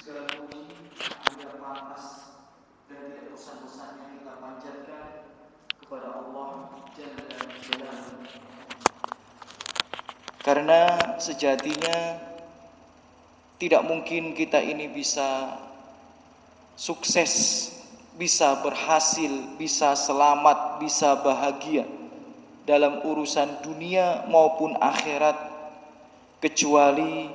Segala puji tidak pantas dan tidak bosan-bosannya kita panjatkan kepada Allah Jalla Jalaluhu. Karena sejatinya tidak mungkin kita ini bisa sukses, bisa berhasil, bisa selamat, bisa bahagia dalam urusan dunia maupun akhirat kecuali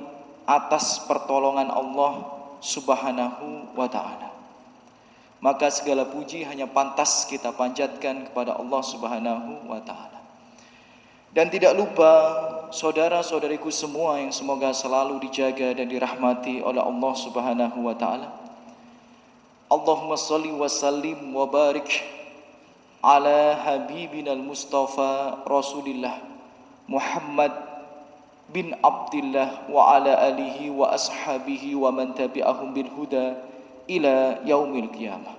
atas pertolongan Allah Subhanahu wa ta'ala. Maka segala puji hanya pantas kita panjatkan kepada Allah Subhanahu wa ta'ala. Dan tidak lupa saudara-saudariku semua yang semoga selalu dijaga dan dirahmati oleh Allah Subhanahu wa ta'ala. Allahumma salli wa sallim wa barik ala habibina al-mustafa Rasulillah Muhammad bin Abdillah wa ala alihi wa ashabihi wa man tabi'ahum bil huda ila yaumil qiyamah.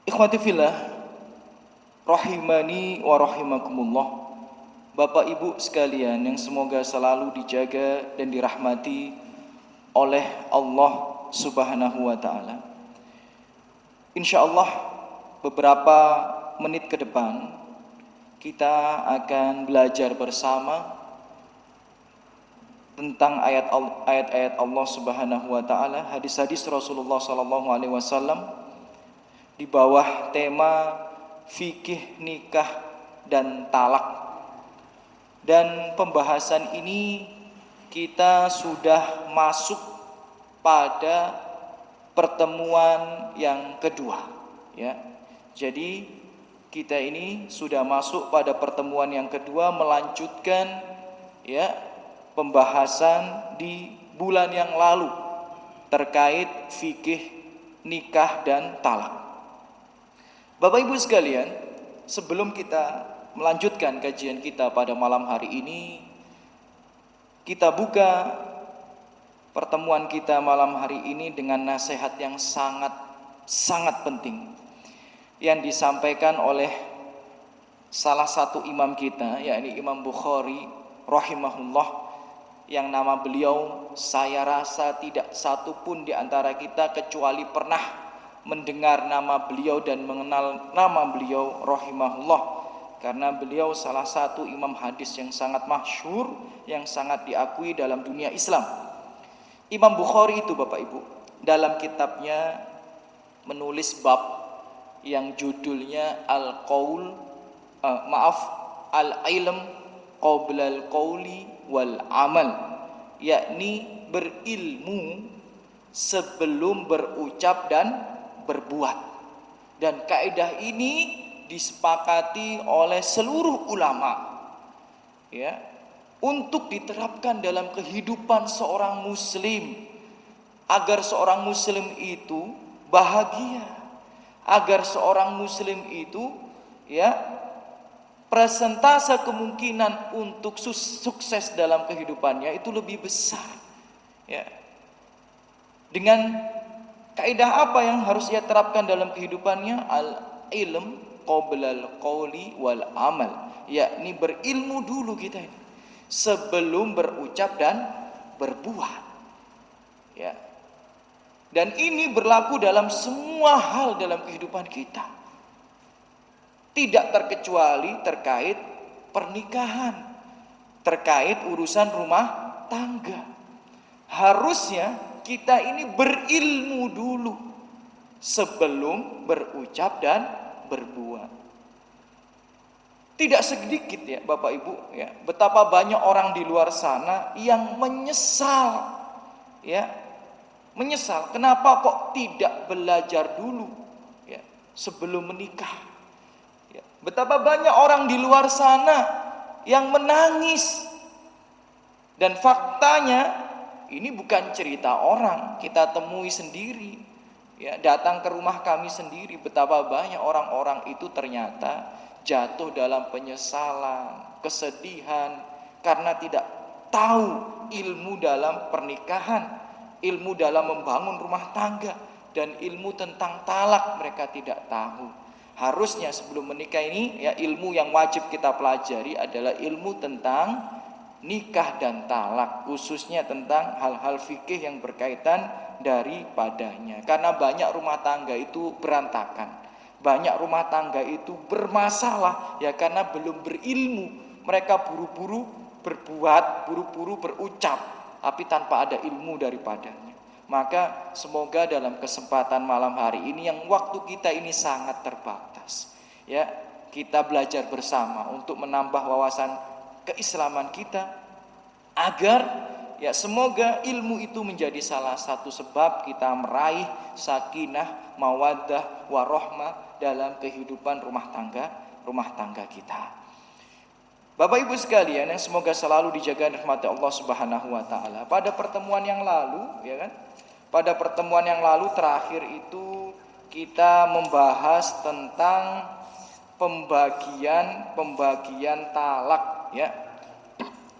Ikhwati fillah rahimani wa rahimakumullah. Bapak Ibu sekalian yang semoga selalu dijaga dan dirahmati oleh Allah Subhanahu wa taala. Insyaallah beberapa menit ke depan kita akan belajar bersama tentang ayat-ayat Allah Subhanahu wa taala, hadis-hadis Rasulullah sallallahu alaihi wasallam di bawah tema fikih nikah dan talak. Dan pembahasan ini kita sudah masuk pada pertemuan yang kedua, ya. Jadi kita ini sudah masuk pada pertemuan yang kedua, melanjutkan ya pembahasan di bulan yang lalu terkait fikih nikah dan talak. Bapak Ibu sekalian, sebelum kita melanjutkan kajian kita pada malam hari ini, kita buka pertemuan kita malam hari ini dengan nasihat yang sangat penting yang disampaikan oleh salah satu imam kita, yakni Imam Bukhari rahimahullah, yang nama beliau saya rasa tidak satu pun di antara kita kecuali pernah mendengar nama beliau dan mengenal nama beliau rahimahullah, karena beliau salah satu imam hadis yang sangat masyhur, yang sangat diakui dalam dunia Islam. Imam Bukhari itu Bapak Ibu dalam kitabnya menulis bab yang judulnya Al-Ilm qabla al-qawli wal amal, yakni berilmu sebelum berucap dan berbuat. Dan kaidah ini disepakati oleh seluruh ulama ya untuk diterapkan dalam kehidupan seorang muslim agar seorang muslim itu bahagia, agar seorang muslim itu ya persentase kemungkinan untuk sukses dalam kehidupannya itu lebih besar. Ya. Dengan kaidah apa yang harus ia terapkan dalam kehidupannya? Al-ilm qabla al-qawli wal amal, yakni berilmu dulu kita ini sebelum berucap dan berbuat. Ya. Dan ini berlaku dalam semua hal dalam kehidupan kita. Tidak terkecuali terkait pernikahan, terkait urusan rumah tangga. Harusnya kita ini berilmu dulu sebelum berucap dan berbuat. Tidak sedikit ya Bapak Ibu ya, betapa banyak orang di luar sana yang menyesal ya. Menyesal kenapa kok tidak belajar dulu ya sebelum menikah. Betapa banyak orang di luar sana yang menangis. Dan faktanya ini bukan cerita orang, kita temui sendiri. Ya, datang ke rumah kami sendiri, betapa banyak orang-orang itu ternyata jatuh dalam penyesalan, kesedihan karena tidak tahu ilmu dalam pernikahan, ilmu dalam membangun rumah tangga, dan ilmu tentang talak mereka tidak tahu. Harusnya sebelum menikah ini ya ilmu yang wajib kita pelajari adalah ilmu tentang nikah dan talak, khususnya tentang hal-hal fikih yang berkaitan daripadanya. Karena banyak rumah tangga itu berantakan, banyak rumah tangga itu bermasalah ya karena belum berilmu. Mereka buru-buru berbuat, buru-buru berucap, tapi tanpa ada ilmu daripadanya. Maka semoga dalam kesempatan malam hari ini yang waktu kita ini sangat terbatas, ya, kita belajar bersama untuk menambah wawasan keislaman kita, agar ya semoga ilmu itu menjadi salah satu sebab kita meraih sakinah, mawaddah, warohmah dalam kehidupan rumah tangga kita. Bapak Ibu sekalian yang semoga selalu dijaga rahmat Allah Subhanahu wa taala. Pada pertemuan yang lalu, ya kan? Pada pertemuan yang lalu terakhir itu kita membahas tentang pembagian talak, ya.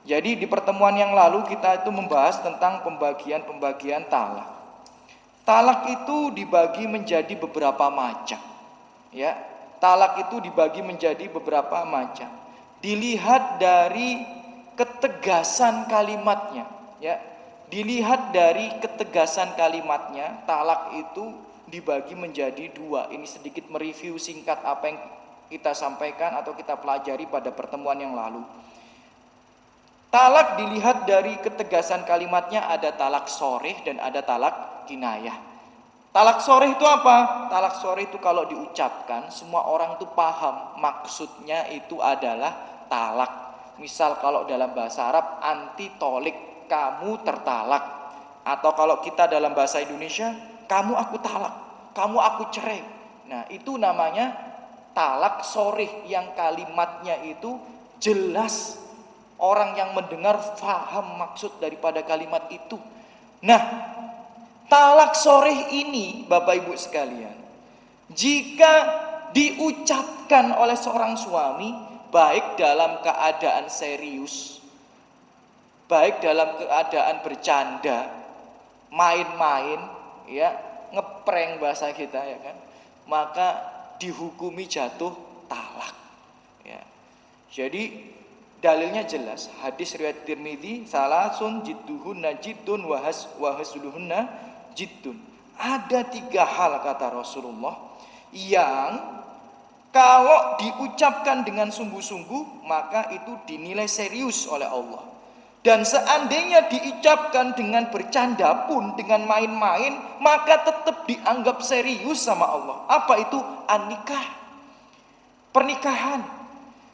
Jadi di pertemuan yang lalu kita itu membahas tentang pembagian talak. Talak itu dibagi menjadi beberapa macam, ya. Talak itu dibagi menjadi beberapa macam. Dilihat dari ketegasan kalimatnya, ya. Dilihat dari ketegasan kalimatnya, talak itu dibagi menjadi dua. Ini sedikit mereview singkat apa yang kita sampaikan atau kita pelajari pada pertemuan yang lalu. Talak dilihat dari ketegasan kalimatnya, ada talak sorih dan ada talak kinayah. Talak sorih itu apa? Talak sorih itu kalau diucapkan semua orang itu paham maksudnya itu adalah talak. Misal kalau dalam bahasa Arab anti tolik, kamu tertalak. Atau kalau kita dalam bahasa Indonesia, kamu aku talak, kamu aku cerai. Nah itu namanya talak sorih, yang kalimatnya itu jelas, orang yang mendengar faham maksud daripada kalimat itu. Nah, talak sorih ini Bapak Ibu sekalian, jika diucapkan oleh seorang suami, baik dalam keadaan serius, baik dalam keadaan bercanda, main-main, ya, ngeprank bahasa kita, ya kan, maka dihukumi jatuh talak, ya. Jadi dalilnya jelas, hadis riwayat Tirmidzi, salasun jidduhunna jiddun wa hasluhunna jiddun. Ada 3 hal kata Rasulullah yang kalau diucapkan dengan sungguh-sungguh maka itu dinilai serius oleh Allah. Dan seandainya diucapkan dengan bercanda pun, dengan main-main, maka tetap dianggap serius sama Allah. Apa itu? An-nikah, pernikahan.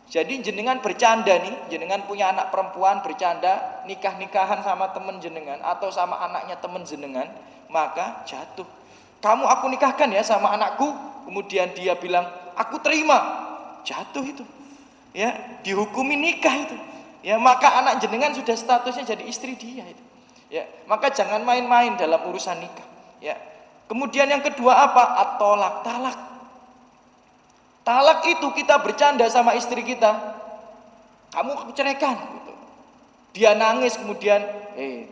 Jadi jenengan bercanda nih, jenengan punya anak perempuan bercanda, nikah-nikahan sama temen jenengan atau sama anaknya temen jenengan, maka jatuh. Kamu aku nikahkan ya sama anakku, kemudian dia bilang, aku terima, jatuh itu. Ya, dihukumi nikah itu. Ya, maka anak jenengan sudah statusnya jadi istri dia itu. Ya, maka jangan main-main dalam urusan nikah. Ya. Kemudian yang kedua apa? At-tolak, talak. Talak itu kita bercanda sama istri kita, kamu aku ceraikan gitu. Dia nangis kemudian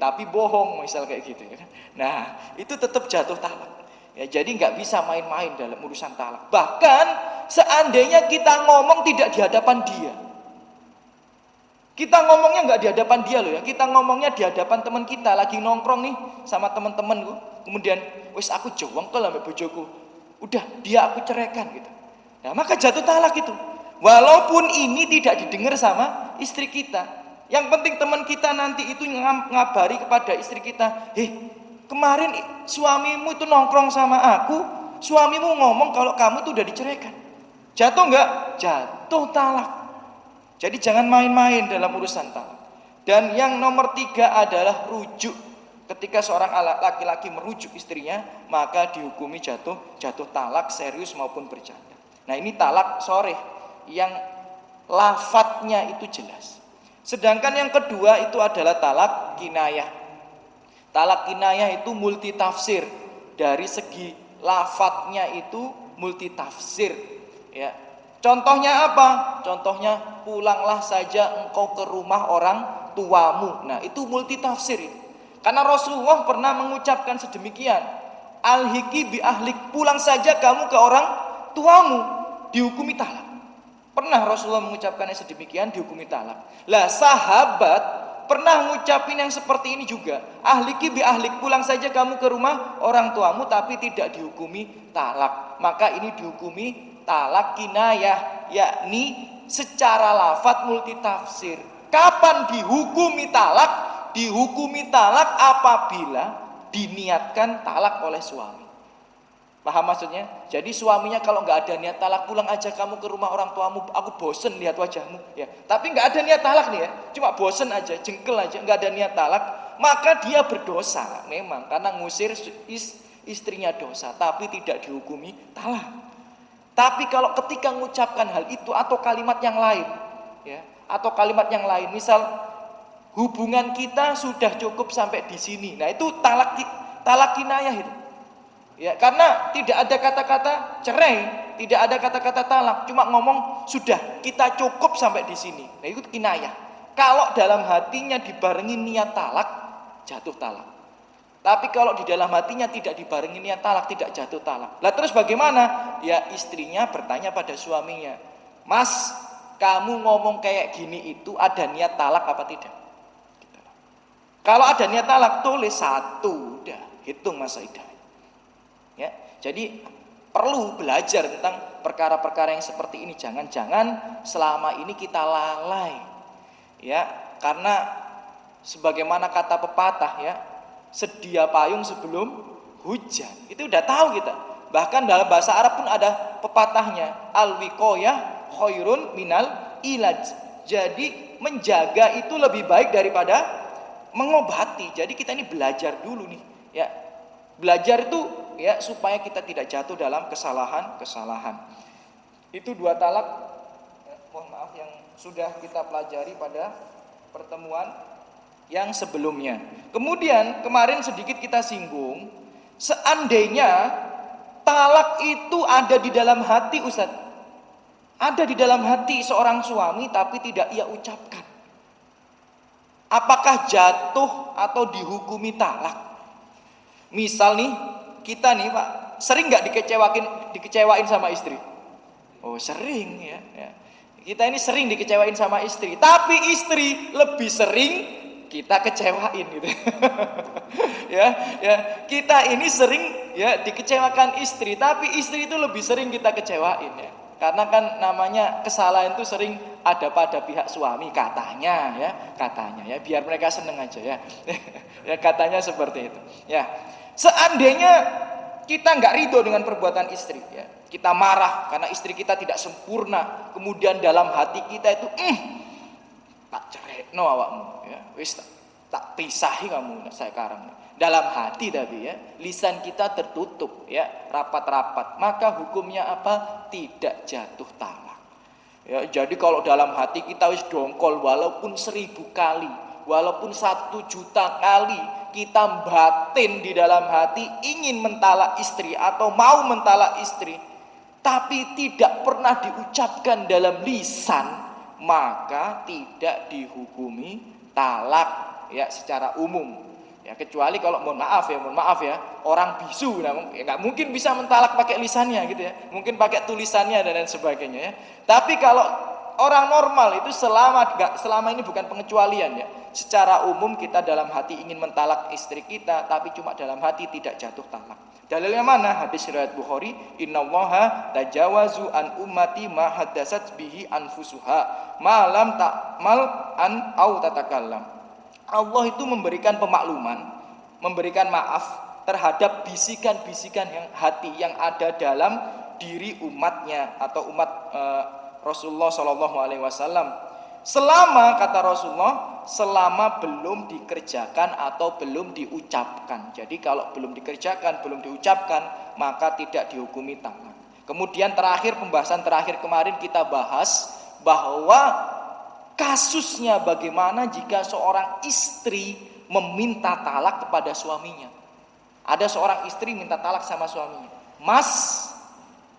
tapi bohong misal kayak gitu, ya kan? Nah itu tetap jatuh talak, ya. Jadi nggak bisa main-main dalam urusan talak. Bahkan seandainya kita ngomong tidak di hadapan dia, kita ngomongnya nggak di hadapan dia loh, ya, kita ngomongnya di hadapan teman kita, lagi nongkrong nih sama teman-temanku, kemudian wis aku jawang kalau ambek bojoku, udah dia aku ceraikan gitu. Nah, maka jatuh talak itu. Walaupun ini tidak didengar sama istri kita. Yang penting teman kita nanti itu ngabari kepada istri kita, kemarin suamimu itu nongkrong sama aku, suamimu ngomong kalau kamu itu udah diceraikan. Jatuh enggak? Jatuh talak. Jadi jangan main-main dalam urusan talak. Dan yang nomor 3 adalah rujuk. Ketika seorang laki-laki merujuk istrinya, maka dihukumi jatuh talak serius maupun bercanda. Nah ini talak sorih yang lafadznya itu jelas. Sedangkan yang kedua itu adalah talak kinayah. Talak kinayah itu multi tafsir. Dari segi lafadznya itu multi tafsir, ya. Contohnya apa? Contohnya pulanglah saja engkau ke rumah orang tuamu. Nah itu multi tafsir itu. Karena Rasulullah pernah mengucapkan sedemikian, alhiki bi ahlik, pulang saja kamu ke orang tuamu, dihukumi talak. Pernah Rasulullah mengucapkan yang sedemikian, dihukumi talak. Lah sahabat pernah ngucapin yang seperti ini juga. Ahliki bi ahlik, pulang saja kamu ke rumah orang tuamu tapi tidak dihukumi talak. Maka ini dihukumi talak kinayah, yakni secara lafadz multitafsir. Kapan dihukumi talak? Dihukumi talak apabila diniatkan talak oleh suami. Paham maksudnya? Jadi suaminya kalau nggak ada niat talak, pulang aja kamu ke rumah orang tuamu, aku bosen lihat wajahmu, ya. Tapi nggak ada niat talak nih ya, cuma bosen aja, jengkel aja, nggak ada niat talak, maka dia berdosa memang karena ngusir istrinya dosa, tapi tidak dihukumi talak. Tapi kalau ketika mengucapkan hal itu atau kalimat yang lain, ya, atau kalimat yang lain, misal hubungan kita sudah cukup sampai di sini, nah itu talak kinayah itu. Ya, karena tidak ada kata-kata cerai, tidak ada kata-kata talak, cuma ngomong sudah kita cukup sampai di sini. Nah, itu kinayah. Kalau dalam hatinya dibarengi niat talak, jatuh talak. Tapi kalau di dalam hatinya tidak dibarengi niat talak, tidak jatuh talak. Lah terus bagaimana? Ya istrinya bertanya pada suaminya, "Mas, kamu ngomong kayak gini itu ada niat talak apa tidak?" Kalau ada niat talak, tulis 1, udah, hitung masa idah. Ya, jadi perlu belajar tentang perkara-perkara yang seperti ini. Jangan-jangan selama ini kita lalai, ya, karena sebagaimana kata pepatah, ya, sedia payung sebelum hujan. Itu udah tahu kita. Bahkan dalam bahasa Arab pun ada pepatahnya, al-wiqayah khairun minal ilaj. Jadi menjaga itu lebih baik daripada mengobati. Jadi kita ini belajar dulu nih, ya. Belajar itu ya supaya kita tidak jatuh dalam kesalahan-kesalahan. Itu 2 talak, ya, mohon maaf, yang sudah kita pelajari pada pertemuan yang sebelumnya. Kemudian kemarin sedikit kita singgung, seandainya talak itu ada di dalam hati Ustaz, ada di dalam hati seorang suami tapi tidak ia ucapkan, apakah jatuh atau dihukumi talak? Misal nih, kita nih Pak, sering nggak dikecewain sama istri? Oh sering ya, ya. Kita ini sering dikecewain sama istri, tapi istri lebih sering kita kecewain gitu. ya, ya. Kita ini sering ya dikecewakan istri, tapi istri itu lebih sering kita kecewain ya. Karena kan namanya kesalahan itu sering ada pada pihak suami katanya ya, biar mereka seneng aja ya. Ya katanya seperti itu. Ya. Seandainya kita nggak ridho dengan perbuatan istri, ya, kita marah karena istri kita tidak sempurna, kemudian dalam hati kita itu tak cerekno awakmu, ya, wis tak pisahi kamu sekarang. Dalam hati tapi ya, lisan kita tertutup, ya, rapat-rapat, maka hukumnya apa? Tidak jatuh talak. Ya, jadi kalau dalam hati kita wis dongkol walaupun 1000 kali, walaupun 1.000.000 kali kita batin di dalam hati ingin mentalak istri atau mau mentalak istri, tapi tidak pernah diucapkan dalam lisan, maka tidak dihukumi talak ya secara umum. Ya kecuali kalau mohon maaf ya, orang bisu nggak mungkin bisa mentalak pakai lisannya gitu ya, mungkin pakai tulisannya dan lain sebagainya ya. Tapi kalau orang normal itu selama ini bukan pengecualian ya. Secara umum kita dalam hati ingin mentalak istri kita, tapi cuma dalam hati tidak jatuh talak. Dalilnya mana? Hadis riwayat Bukhari, innallaha tajawazu an ummati ma hadatsat bihi anfusuha ma lam ta'mal an au tatakallam. Allah itu memberikan pemakluman, memberikan maaf terhadap bisikan-bisikan yang hati yang ada dalam diri umatnya atau umat Rasulullah Shallallahu Alaihi Wasallam. Selama kata Rasulullah, selama belum dikerjakan atau belum diucapkan. Jadi kalau belum dikerjakan, belum diucapkan, maka tidak dihukumi talak. Kemudian pembahasan terakhir kemarin kita bahas bahwa kasusnya bagaimana jika seorang istri meminta talak kepada suaminya. Ada seorang istri minta talak sama suaminya. Mas,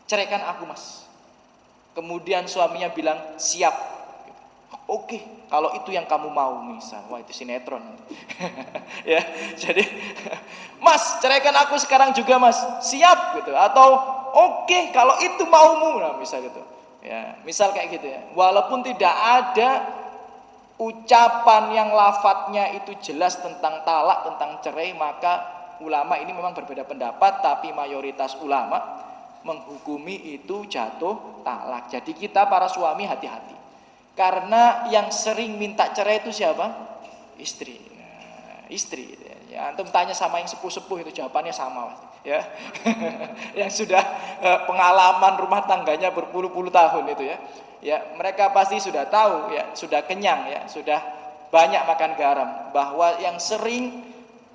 ceraikan aku mas. Kemudian suaminya bilang siap. Oke, kalau itu yang kamu mau misal, wah itu sinetron. Ya, jadi mas ceraikan aku sekarang juga mas, siap gitu. Atau oke, kalau itu maumu, nah misal gitu. Ya, misal kayak gitu ya. Walaupun tidak ada ucapan yang lafadznya itu jelas tentang talak, tentang cerai, maka ulama ini memang berbeda pendapat, tapi mayoritas ulama menghukumi itu jatuh talak. Jadi kita para suami hati-hati. Karena yang sering minta cerai itu siapa? Istri. Nah, istri. Ya, antum tanya sama yang sepuh-sepuh itu jawabannya sama, Mas. Ya. Yang sudah pengalaman rumah tangganya berpuluh-puluh tahun itu ya. Ya, mereka pasti sudah tahu ya, sudah kenyang ya, sudah banyak makan garam bahwa yang sering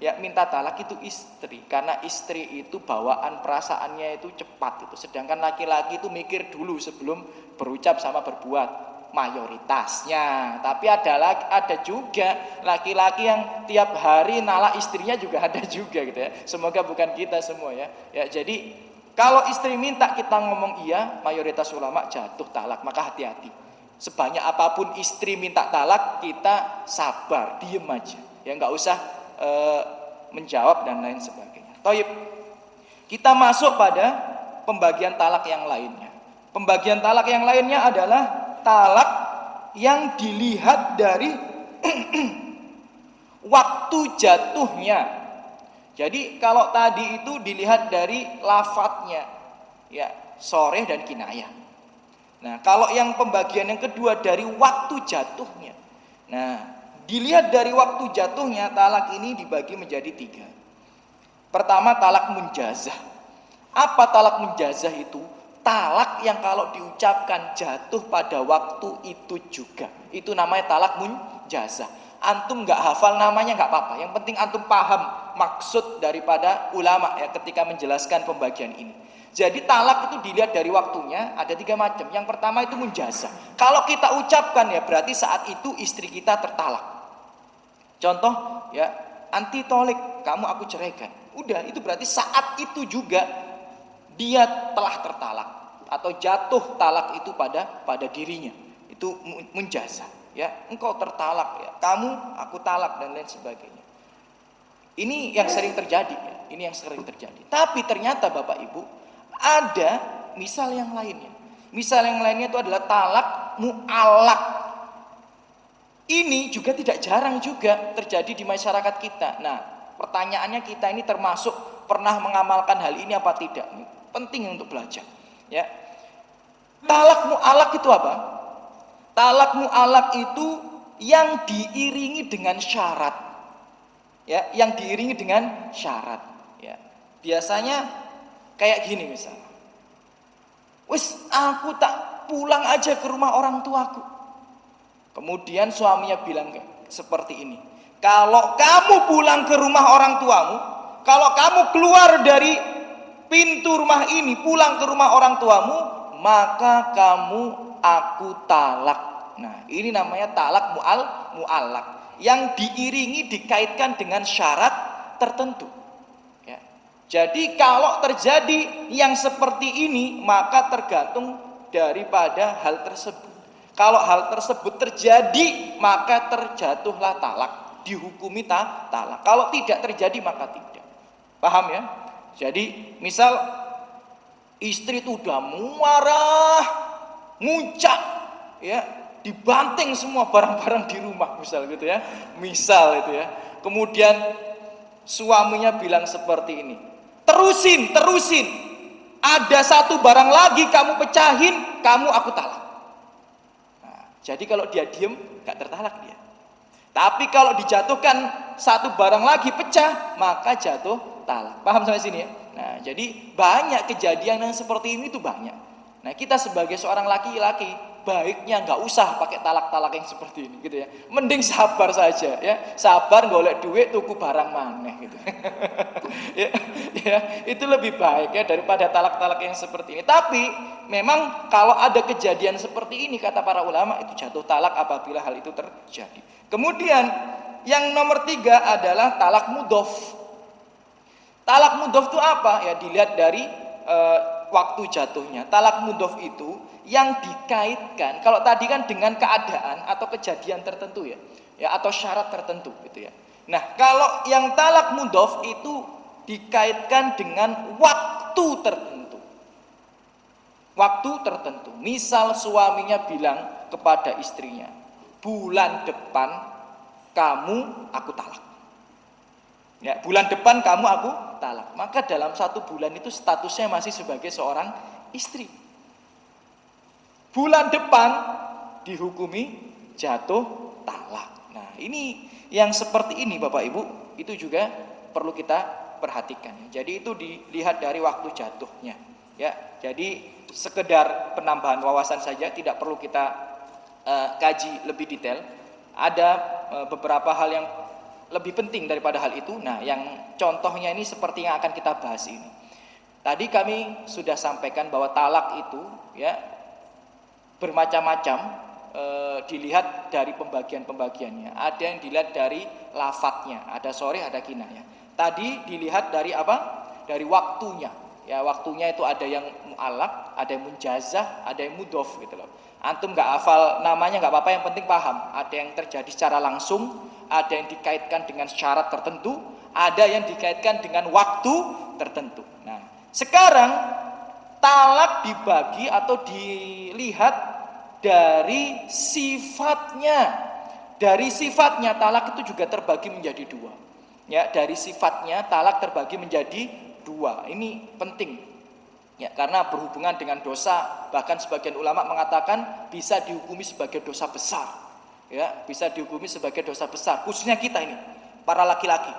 ya minta talak itu istri, karena istri itu bawaan perasaannya itu cepat itu, sedangkan laki-laki itu mikir dulu sebelum berucap sama berbuat, mayoritasnya. Tapi ada juga laki-laki yang tiap hari nalak istrinya juga ada juga gitu ya. Semoga bukan kita semua ya. Ya, jadi kalau istri minta kita ngomong iya, mayoritas ulama jatuh talak, maka hati-hati. Sebanyak apapun istri minta talak, kita sabar, diem aja. Ya nggak usah menjawab dan lain sebagainya. Toib. Kita masuk pada pembagian talak yang lainnya. Pembagian talak yang lainnya adalah talak yang dilihat dari waktu jatuhnya. Jadi kalau tadi itu dilihat dari lafadznya, ya soreh dan kinayah. Nah kalau yang pembagian yang kedua dari waktu jatuhnya. Nah dilihat dari waktu jatuhnya, talak ini dibagi menjadi 3. Pertama talak munjazah. Apa talak munjazah itu? Talak yang kalau diucapkan jatuh pada waktu itu juga. Itu namanya talak munjazah. Antum nggak hafal namanya nggak apa-apa. Yang penting antum paham maksud daripada ulama ya ketika menjelaskan pembagian ini. Jadi talak itu dilihat dari waktunya ada 3 macam. Yang pertama itu munjazah. Kalau kita ucapkan ya berarti saat itu istri kita tertalak. Contoh ya, anti tolik, kamu aku ceraikan. Udah, itu berarti saat itu juga dia telah tertalak atau jatuh talak itu pada dirinya. Itu munjazah. Ya, engkau tertalak ya, kamu aku talak dan lain sebagainya. Ini yang sering terjadi ya, ini yang sering terjadi. Tapi ternyata Bapak Ibu ada misal yang lainnya. Misal yang lainnya itu adalah talak mu'allaq. Ini juga tidak jarang juga terjadi di masyarakat kita. Nah, pertanyaannya kita ini termasuk pernah mengamalkan hal ini apa tidak? Penting untuk belajar. Ya, talak mu'allaq itu apa? Talak mu'allaq itu yang diiringi dengan syarat. Ya, yang diiringi dengan syarat. Ya, biasanya kayak gini misalnya. Wis, aku tak pulang aja ke rumah orang tuaku. Kemudian suaminya bilang seperti ini. Kalau kamu pulang ke rumah orang tuamu, kalau kamu keluar dari pintu rumah ini, pulang ke rumah orang tuamu, maka kamu aku talak. Nah, ini namanya talak mu'allaq yang diiringi dikaitkan dengan syarat tertentu. Ya. Jadi kalau terjadi yang seperti ini, maka tergantung daripada hal tersebut. Kalau hal tersebut terjadi, maka terjatuhlah talak, dihukumi talak. Kalau tidak terjadi, maka tidak. Paham ya? Jadi misal istri itu udah marah, muncak, ya, dibanting semua barang-barang di rumah misal gitu ya. Misal itu ya. Kemudian suaminya bilang seperti ini. Terusin. Ada satu barang lagi kamu pecahin, kamu aku talak. Nah, jadi kalau dia diem, gak tertalak dia. Tapi kalau dijatuhkan satu barang lagi pecah, maka jatuh talak. Paham sampai sini ya? Nah, jadi banyak kejadian yang seperti ini tuh banyak. Nah, kita sebagai seorang laki-laki baiknya nggak usah pakai talak-talak yang seperti ini gitu ya. Mending sabar saja ya. Sabar golek duit tuku barang maneh gitu. ya, itu lebih baik ya daripada talak-talak yang seperti ini. Tapi memang kalau ada kejadian seperti ini kata para ulama itu jatuh talak apabila hal itu terjadi. Kemudian yang nomor 3 adalah talak mudhof. Talak mudhof itu apa? Ya dilihat dari waktu jatuhnya. Talak mudhof itu yang dikaitkan, kalau tadi kan dengan keadaan atau kejadian tertentu ya, atau syarat tertentu gitu ya. Nah, kalau yang talak mudhof itu dikaitkan dengan waktu tertentu. waktu tertentu. Misal suaminya bilang kepada istrinya, bulan depan kamu aku talak. Ya, bulan depan kamu aku talak. Maka dalam 1 bulan itu statusnya masih sebagai seorang istri. Bulan depan dihukumi jatuh talak. Nah, ini yang seperti ini Bapak Ibu, itu juga perlu kita perhatikan. Jadi itu dilihat dari waktu jatuhnya. Ya, jadi sekedar penambahan wawasan saja, tidak perlu kita kaji lebih detail. Ada beberapa hal yang lebih penting daripada hal itu. Nah, yang contohnya ini seperti yang akan kita bahas ini. Tadi kami sudah sampaikan bahwa talak itu ya bermacam-macam, dilihat dari pembagian-pembagiannya. Ada yang dilihat dari lafadznya, ada sharih, ada kinayah. Tadi dilihat dari apa? Dari waktunya. Ya, waktunya itu ada yang mu'allaq, ada yang munjazah, ada yang mudhof gitu loh. Antum nggak hafal namanya nggak apa-apa, yang penting paham. Ada yang terjadi secara langsung, ada yang dikaitkan dengan syarat tertentu, ada yang dikaitkan dengan waktu tertentu. Nah, sekarang talak dibagi atau dilihat dari sifatnya. Dari sifatnya talak itu juga terbagi menjadi 2. Ya, dari sifatnya talak terbagi menjadi 2. Ini penting. Ya, karena berhubungan dengan dosa, bahkan sebagian ulama mengatakan bisa dihukumi sebagai dosa besar. Ya, bisa dihukumi sebagai dosa besar, khususnya kita ini, para laki-laki.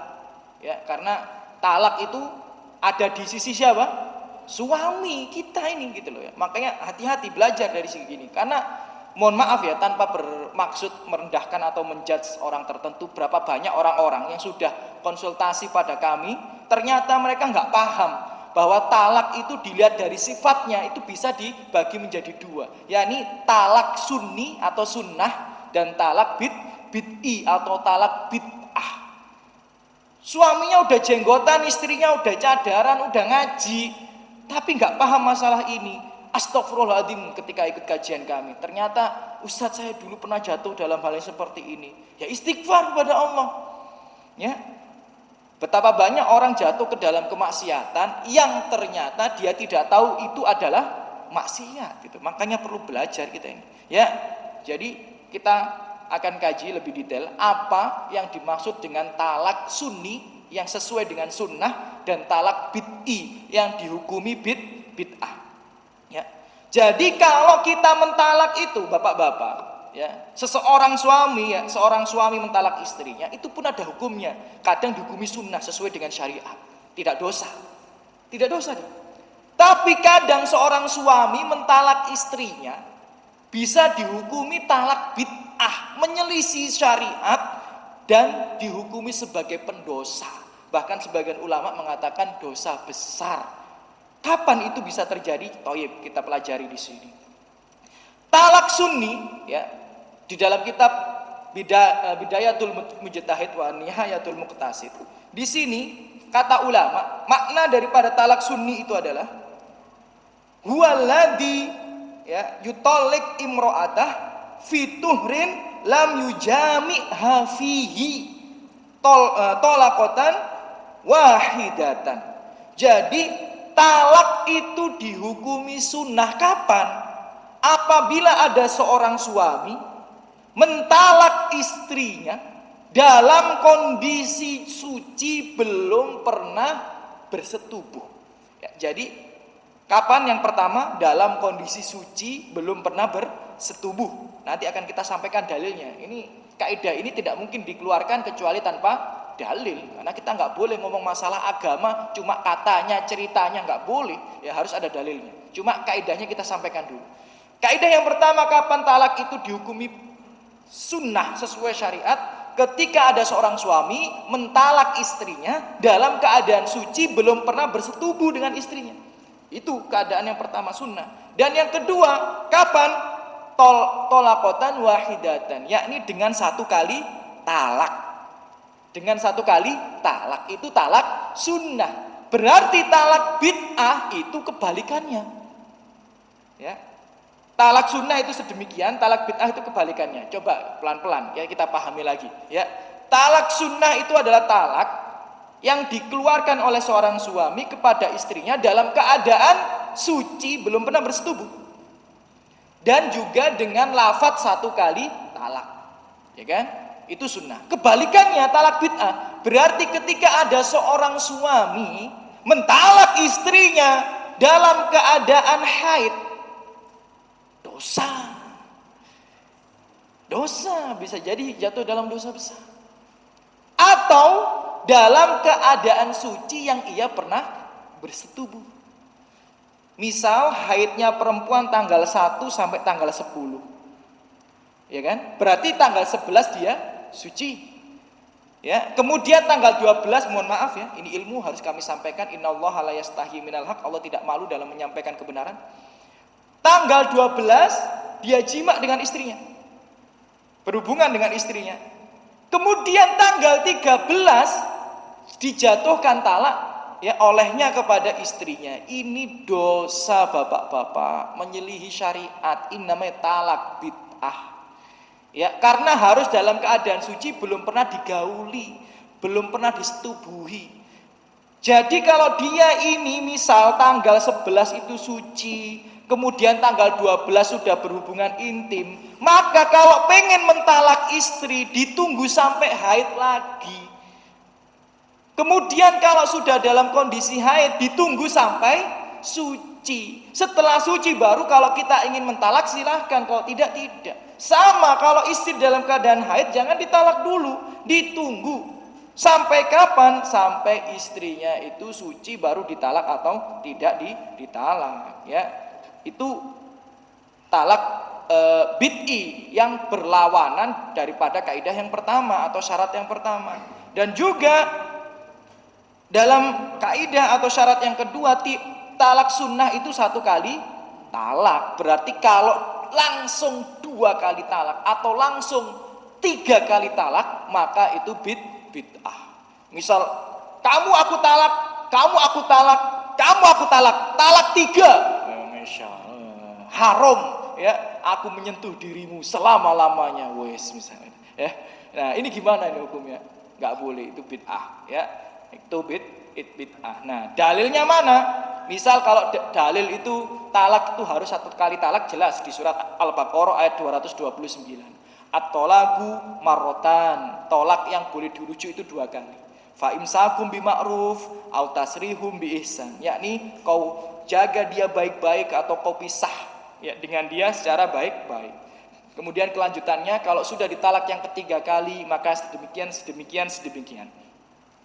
Ya, karena talak itu ada di sisi siapa? Suami kita ini gitu loh ya. Makanya hati-hati belajar dari segi ini. Karena mohon maaf ya, tanpa bermaksud merendahkan atau menjudge orang tertentu, berapa banyak orang-orang yang sudah konsultasi pada kami, ternyata mereka nggak paham bahwa talak itu dilihat dari sifatnya itu bisa dibagi menjadi 2, yakni talak sunni atau sunnah dan talak bid'i atau talak bid'ah. Suaminya udah jenggotan, istrinya udah cadaran, udah ngaji, tapi nggak paham masalah ini. Astagfirullahaladzim, ketika ikut kajian kami, ternyata Ustadz saya dulu pernah jatuh dalam hal yang seperti ini. Ya istighfar kepada Allah. Ya, betapa banyak orang jatuh ke dalam kemaksiatan yang ternyata dia tidak tahu itu adalah maksiat gitu. Makanya perlu belajar kita ini. Ya, jadi kita akan kaji lebih detail apa yang dimaksud dengan talak sunni yang sesuai dengan sunnah dan talak bid'i yang dihukumi bid'ah. Ya. Jadi kalau kita mentalak itu Bapak-bapak, ya, seorang suami mentalak istrinya itu pun ada hukumnya. Kadang dihukumi sunnah sesuai dengan syariat, tidak dosa. Tidak dosa. Tapi kadang seorang suami mentalak istrinya bisa dihukumi talak bid'ah, menyelisih syariat dan dihukumi sebagai pendosa. Bahkan sebagian ulama mengatakan dosa besar. Kapan itu bisa terjadi? Toyib, kita pelajari di sini. Talak sunni, ya, di dalam kitab Bidayatul Mujtahid wa Nihayatul Muqtasid. Di sini kata ulama, makna daripada talak sunni itu adalah huwaladzi ya yutallik imra'atah fi tuhrin lam yujami'ha fihi talaqatan wahidatan. Jadi talak itu dihukumi sunnah kapan? Apabila ada seorang suami mentalak istrinya dalam kondisi suci belum pernah bersetubuh. Ya, jadi kapan? Yang pertama dalam kondisi suci belum pernah bersetubuh. Nanti akan kita sampaikan dalilnya. Ini kaidah ini tidak mungkin dikeluarkan kecuali tanpa dalil, karena kita nggak boleh ngomong masalah agama cuma katanya, ceritanya, nggak boleh, ya harus ada dalilnya. Cuma kaidahnya kita sampaikan dulu. Kaidah yang pertama, kapan talak itu dihukumi sunnah sesuai syariat? Ketika ada seorang suami mentalak istrinya dalam keadaan suci belum pernah bersetubuh dengan istrinya. Itu keadaan yang pertama, sunnah. Dan yang kedua, kapan? Tolaqatan wahidatan, yakni dengan 1 kali talak. Dengan 1 kali talak, itu talak sunnah. Berarti talak bid'ah itu kebalikannya. Ya. Talak sunnah itu sedemikian, talak bid'ah itu kebalikannya. Coba pelan-pelan ya kita pahami lagi. Ya. Talak sunnah itu adalah talak yang dikeluarkan oleh seorang suami kepada istrinya dalam keadaan suci, belum pernah bersetubuh. Dan juga dengan lafadz 1 kali talak, ya kan? Itu sunnah. Kebalikannya talak bid'ah, berarti ketika ada seorang suami mentalak istrinya dalam keadaan haid, dosa. Dosa, bisa jadi jatuh dalam dosa besar. Atau dalam keadaan suci yang ia pernah bersetubuh. Misal haidnya perempuan tanggal 1 sampai tanggal 10. Ya kan? Berarti tanggal 11 dia suci. Ya, kemudian tanggal 12, mohon maaf ya, ini ilmu harus kami sampaikan, innallaha la yastahi minal haq, Allah tidak malu dalam menyampaikan kebenaran. Tanggal 12 dia jima dengan istrinya. Berhubungan dengan istrinya. Kemudian tanggal 13 dijatuhkan talak ya olehnya kepada istrinya. Ini dosa bapak-bapak, menyelihi syariat. Ini namanya talak bid'ah. Ya, karena harus dalam keadaan suci, belum pernah digauli, belum pernah disetubuhi. Jadi kalau dia ini misal tanggal 11 itu suci, kemudian tanggal 12 sudah berhubungan intim, maka kalau pengen mentalak istri ditunggu sampai haid lagi. Kemudian kalau sudah dalam kondisi haid ditunggu sampai suci. Setelah suci baru kalau kita ingin mentalak silahkan, kalau tidak, tidak. Sama kalau istri dalam keadaan haid jangan ditalak dulu, ditunggu. Sampai kapan? Sampai istrinya itu suci baru ditalak atau tidak ditalak. Ya, itu talak bid'i yang berlawanan daripada kaidah yang pertama atau syarat yang pertama. Dan juga dalam kaidah atau syarat yang kedua, talak sunnah itu 1 kali talak. Berarti kalau langsung 2 kali talak atau langsung 3 kali talak, maka itu bid'ah. Misal kamu aku talak, kamu aku talak, kamu aku talak, talak 3, haram ya, aku menyentuh dirimu selama-lamanya, wes misalnya ya. Nah, ini gimana ini hukumnya? Nggak boleh, itu bid'ah ya. Itu bid'ah. Nah, dalilnya mana? Misal kalau dalil itu talak itu harus 1 kali talak, jelas di surat Al-Baqarah ayat 229. At-tolaku marrotan, tolak yang boleh dirujuk itu 2 kali. Fa imsakum bima'ruf au tasrihum bi ihsan, yakni kau jaga dia baik-baik atau kau pisah ya dengan dia secara baik-baik. Kemudian kelanjutannya, kalau sudah ditalak yang ketiga kali maka sedemikian.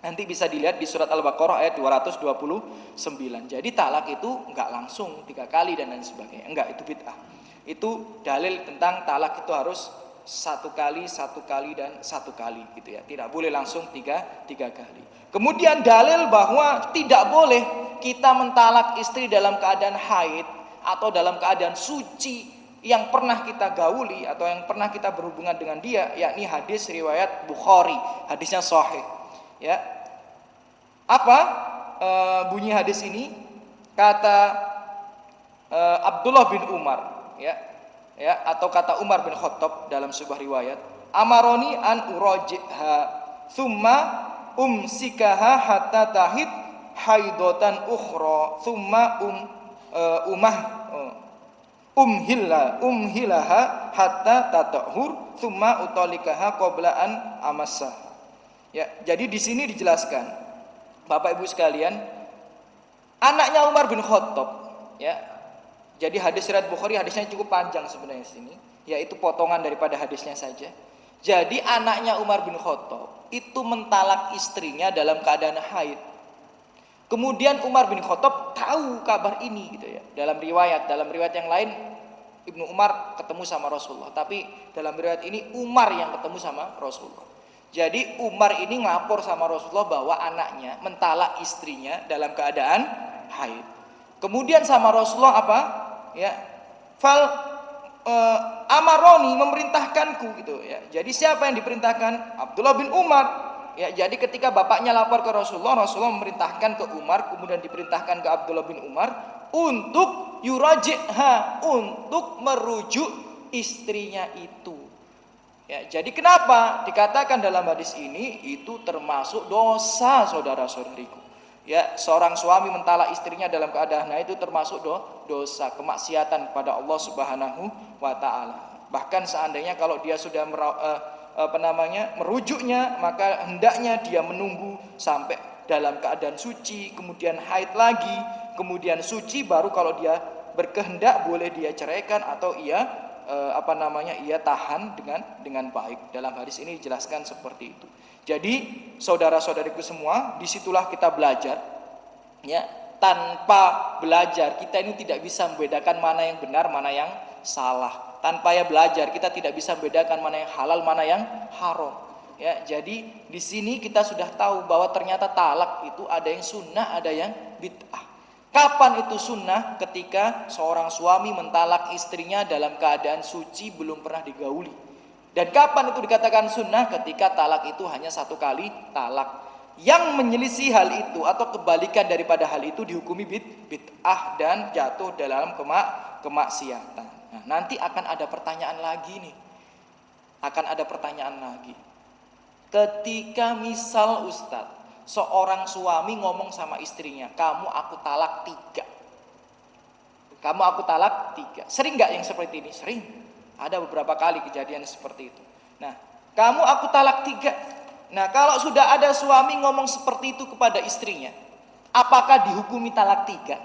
Nanti bisa dilihat di surat Al-Baqarah ayat 229. Jadi talak itu enggak langsung 3 kali dan lain sebagainya. Enggak, itu bid'ah. Itu dalil tentang talak itu harus 1 kali, 1 kali dan 1 kali gitu ya. Tidak boleh langsung 3 kali. Kemudian dalil bahwa tidak boleh kita mentalak istri dalam keadaan haid atau dalam keadaan suci yang pernah kita gauli atau yang pernah kita berhubungan dengan dia, yakni hadis riwayat Bukhari, hadisnya sahih. Ya, apa bunyi hadis ini? Kata Abdullah bin Umar, ya, atau kata Umar bin Khattab dalam sebuah riwayat, amaroni an urajiha, thumma umsikaha hatta tahid haidotan ukhra, thumma umhilaha hatta tatahur, thumma utalikaha qabla an amassa. Ya, jadi di sini dijelaskan, Bapak Ibu sekalian, anaknya Umar bin Khattab, ya. Jadi hadis riwayat Bukhari, hadisnya cukup panjang sebenarnya sini, yaitu potongan daripada hadisnya saja. Jadi anaknya Umar bin Khattab itu mentalak istrinya dalam keadaan haid. Kemudian Umar bin Khattab tahu kabar ini gitu ya. Dalam riwayat yang lain Ibnu Umar ketemu sama Rasulullah, tapi dalam riwayat ini Umar yang ketemu sama Rasulullah. Jadi Umar ini ngelapor sama Rasulullah bahwa anaknya mentalak istrinya dalam keadaan haid. Kemudian sama Rasulullah apa? Ya, amaroni, memerintahkanku gitu ya. Jadi siapa yang diperintahkan? Abdullah bin Umar. Ya, jadi ketika bapaknya lapor ke Rasulullah, Rasulullah memerintahkan ke Umar, kemudian diperintahkan ke Abdullah bin Umar untuk yuraji'ha, untuk merujuk istrinya itu. Ya, jadi kenapa dikatakan dalam hadis ini itu termasuk dosa, saudara-saudariku. Ya, seorang suami mentalak istrinya dalam keadaan haid itu termasuk dosa, kemaksiatan kepada Allah Subhanahu wa taala. Bahkan seandainya kalau dia sudah merujuknya, maka hendaknya dia menunggu sampai dalam keadaan suci, kemudian haid lagi, kemudian suci, baru kalau dia berkehendak boleh dia ceraikan atau ia ia tahan dengan baik. Dalam hadis ini dijelaskan seperti itu. Jadi saudara-saudariku semua, disitulah kita belajar. Ya, tanpa belajar kita ini tidak bisa membedakan mana yang benar, mana yang salah. Tanpa belajar kita tidak bisa membedakan mana yang halal, mana yang haram. Ya, jadi di sini kita sudah tahu bahwa ternyata talak itu ada yang sunnah, ada yang bid'ah. Kapan itu sunnah? Ketika seorang suami mentalak istrinya dalam keadaan suci, belum pernah digauli. Dan kapan itu dikatakan sunnah? Ketika talak itu hanya satu kali talak. Yang menyelisih hal itu atau kebalikan daripada hal itu dihukumi bid'ah dan jatuh dalam kemaksiatan. Nah, nanti akan ada pertanyaan lagi nih. Akan ada pertanyaan lagi. Ketika misal Ustadz, seorang suami ngomong sama istrinya, kamu aku talak 3. Kamu aku talak 3. Sering gak yang seperti ini? Sering. Ada beberapa kali kejadian seperti itu. Nah, kamu aku talak 3. Nah, kalau sudah ada suami ngomong seperti itu kepada istrinya, apakah dihukumi talak 3?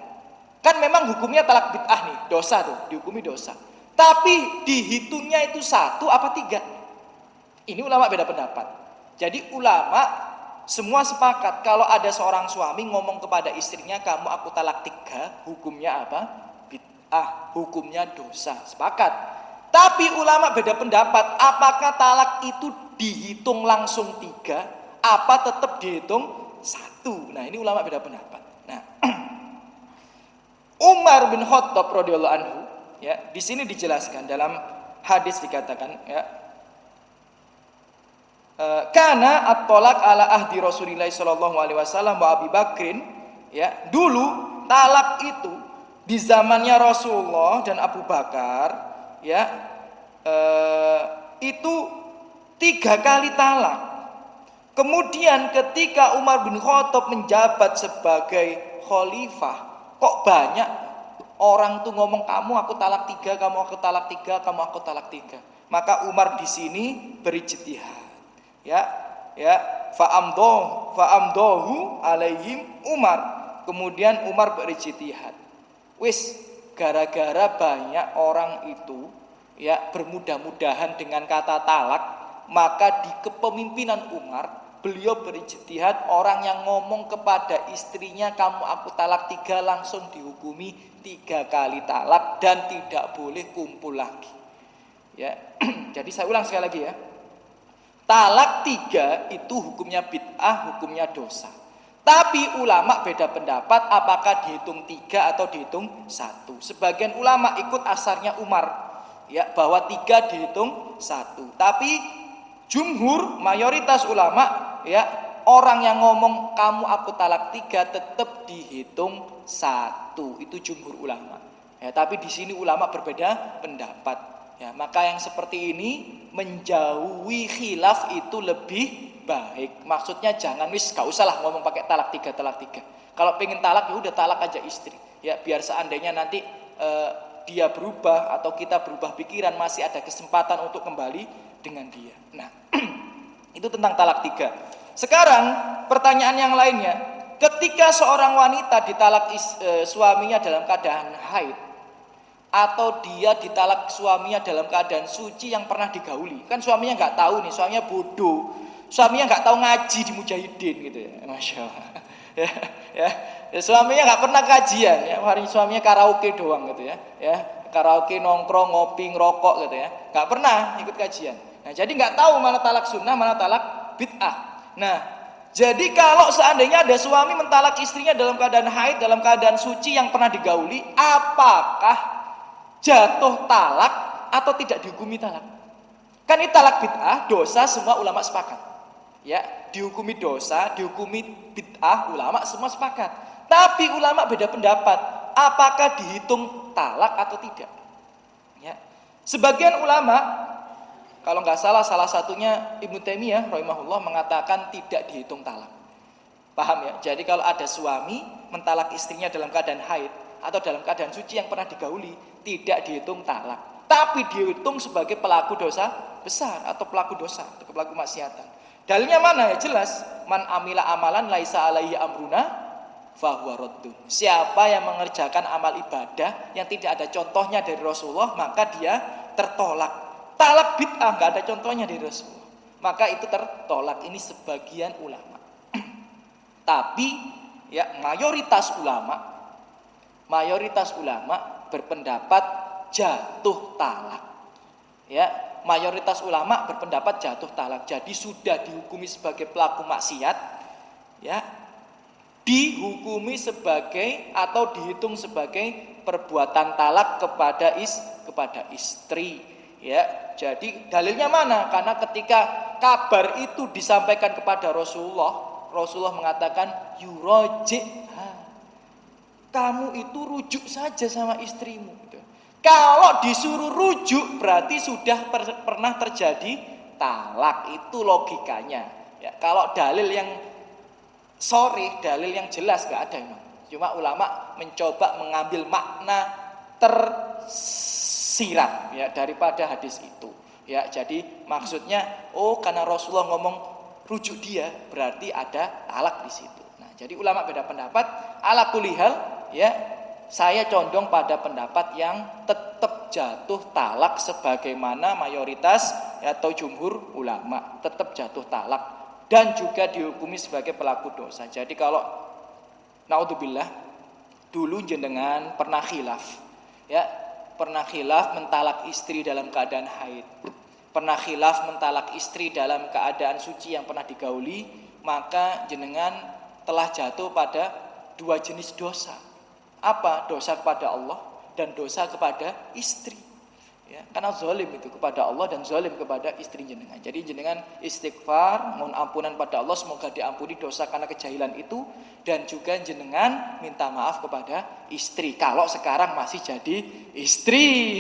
Kan memang hukumnya talak bid'ah nih, dosa tuh, dihukumi dosa. Tapi dihitungnya itu 1 apa 3? Ini ulama beda pendapat. Jadi ulama semua sepakat kalau ada seorang suami ngomong kepada istrinya, kamu aku talak 3, hukumnya apa? Bid'ah, hukumnya dosa. Sepakat. Tapi ulama beda pendapat, apakah talak itu dihitung langsung 3, apa tetap dihitung 1? Nah, ini ulama beda pendapat. Nah, Umar bin Khattab radhiyallahu anhu, ya, di sini dijelaskan dalam hadis dikatakan, ya, karena at-talaq ala ahdi Rasulillah sallallahu alaihi wasallam wa Abi Bakrin, ya, dulu talak itu di zamannya Rasulullah dan Abu Bakar, ya, itu 3 kali talak. Kemudian ketika Umar bin Khattab menjabat sebagai khalifah, kok banyak orang tuh ngomong kamu aku talak 3, kamu aku talak 3, kamu aku talak 3. Maka Umar di sini berijtihad. Ya, fa'amdohu alaihim Umar. Kemudian Umar berijtihad. Wis, gara-gara banyak orang itu, ya, bermudah-mudahan dengan kata talak, maka di kepemimpinan Umar, beliau berijtihad, orang yang ngomong kepada istrinya kamu aku talak 3 langsung dihukumi 3 kali talak dan tidak boleh kumpul lagi. Ya, jadi saya ulang sekali lagi, ya. Talak 3 itu hukumnya bid'ah, hukumnya dosa. Tapi ulama beda pendapat apakah dihitung 3 atau dihitung 1. Sebagian ulama ikut asarnya Umar, ya, bahwa 3 dihitung 1. Tapi jumhur, mayoritas ulama, ya, orang yang ngomong kamu aku talak 3 tetap dihitung 1. Itu jumhur ulama. Ya, tapi di sini ulama berbeda pendapat. Ya, maka yang seperti ini menjauhi khilaf itu lebih baik. Maksudnya jangan gak usahlah ngomong pakai talak 3. Kalau pengen talak ya udah talak aja istri. Ya, biar seandainya nanti dia berubah atau kita berubah pikiran, masih ada kesempatan untuk kembali dengan dia. Nah, itu tentang talak 3. Sekarang pertanyaan yang lainnya, ketika seorang wanita ditalak suaminya dalam keadaan haid, atau dia ditalak suaminya dalam keadaan suci yang pernah digauli, kan suaminya nggak tahu nih, suaminya bodoh, suaminya nggak tahu ngaji di Mujahidin gitu, ya, masya Allah. ya, suaminya nggak pernah kajian, ya, hari suaminya karaoke doang gitu, ya, karaoke, nongkrong, ngopi, ngerokok gitu, ya, nggak pernah ikut kajian. Nah, jadi nggak tahu mana talak sunnah, mana talak bid'ah. Nah, jadi kalau seandainya ada suami mentalak istrinya dalam keadaan haid, dalam keadaan suci yang pernah digauli, apakah jatuh talak atau tidak dihukumi talak? Kan ini talak bid'ah, dosa, semua ulama sepakat. Ya, dihukumi dosa, dihukumi bid'ah, ulama semua sepakat. Tapi ulama beda pendapat, apakah dihitung talak atau tidak? Ya. Sebagian ulama, kalau nggak salah, salah satunya Ibnu Taimiyah rahimahullah mengatakan tidak dihitung talak. Paham ya? Jadi kalau ada suami mentalak istrinya dalam keadaan haid atau dalam keadaan suci yang pernah digauli, tidak dihitung talak, tapi dihitung sebagai pelaku dosa besar atau pelaku dosa, atau pelaku maksiatan. Dalilnya mana? Ya jelas, man amila amalan laisa alaihi amruna fahuwa raddun. Siapa yang mengerjakan amal ibadah yang tidak ada contohnya dari Rasulullah, maka dia tertolak. Talak bid'ah enggak ada contohnya dari Rasulullah, maka itu tertolak. Ini sebagian ulama. Tapi ya mayoritas ulama berpendapat jatuh talak. Ya, mayoritas ulama berpendapat jatuh talak. Jadi sudah dihukumi sebagai pelaku maksiat, ya, dihukumi sebagai atau dihitung sebagai perbuatan talak kepada istri. Ya, jadi dalilnya mana? Karena ketika kabar itu disampaikan kepada Rasulullah mengatakan yuraji'ha, kamu itu rujuk saja sama istrimu. Kalau disuruh rujuk berarti sudah pernah terjadi talak, itu logikanya. Ya, kalau dalil yang dalil yang jelas nggak ada emang. Cuma ulama mencoba mengambil makna tersirat ya daripada hadis itu. Ya, jadi maksudnya karena Rasulullah ngomong rujuk dia berarti ada talak di situ. Nah, jadi ulama beda pendapat. Ala kulli hal ya, saya condong pada pendapat yang tetap jatuh talak sebagaimana mayoritas atau jumhur ulama, tetap jatuh talak dan juga dihukumi sebagai pelaku dosa. Jadi kalau naudzubillah dulu jenengan pernah khilaf ya, pernah khilaf mentalak istri dalam keadaan haid, pernah khilaf mentalak istri dalam keadaan suci yang pernah digauli, maka jenengan telah jatuh pada dua jenis dosa. Apa? Dosa kepada Allah dan dosa kepada istri. Ya, karena zalim itu kepada Allah dan zalim kepada istri jenengan. Jadi jenengan istighfar, mohon ampunan pada Allah, semoga diampuni dosa karena kejahilan itu, dan juga jenengan minta maaf kepada istri. Kalau sekarang masih jadi istri,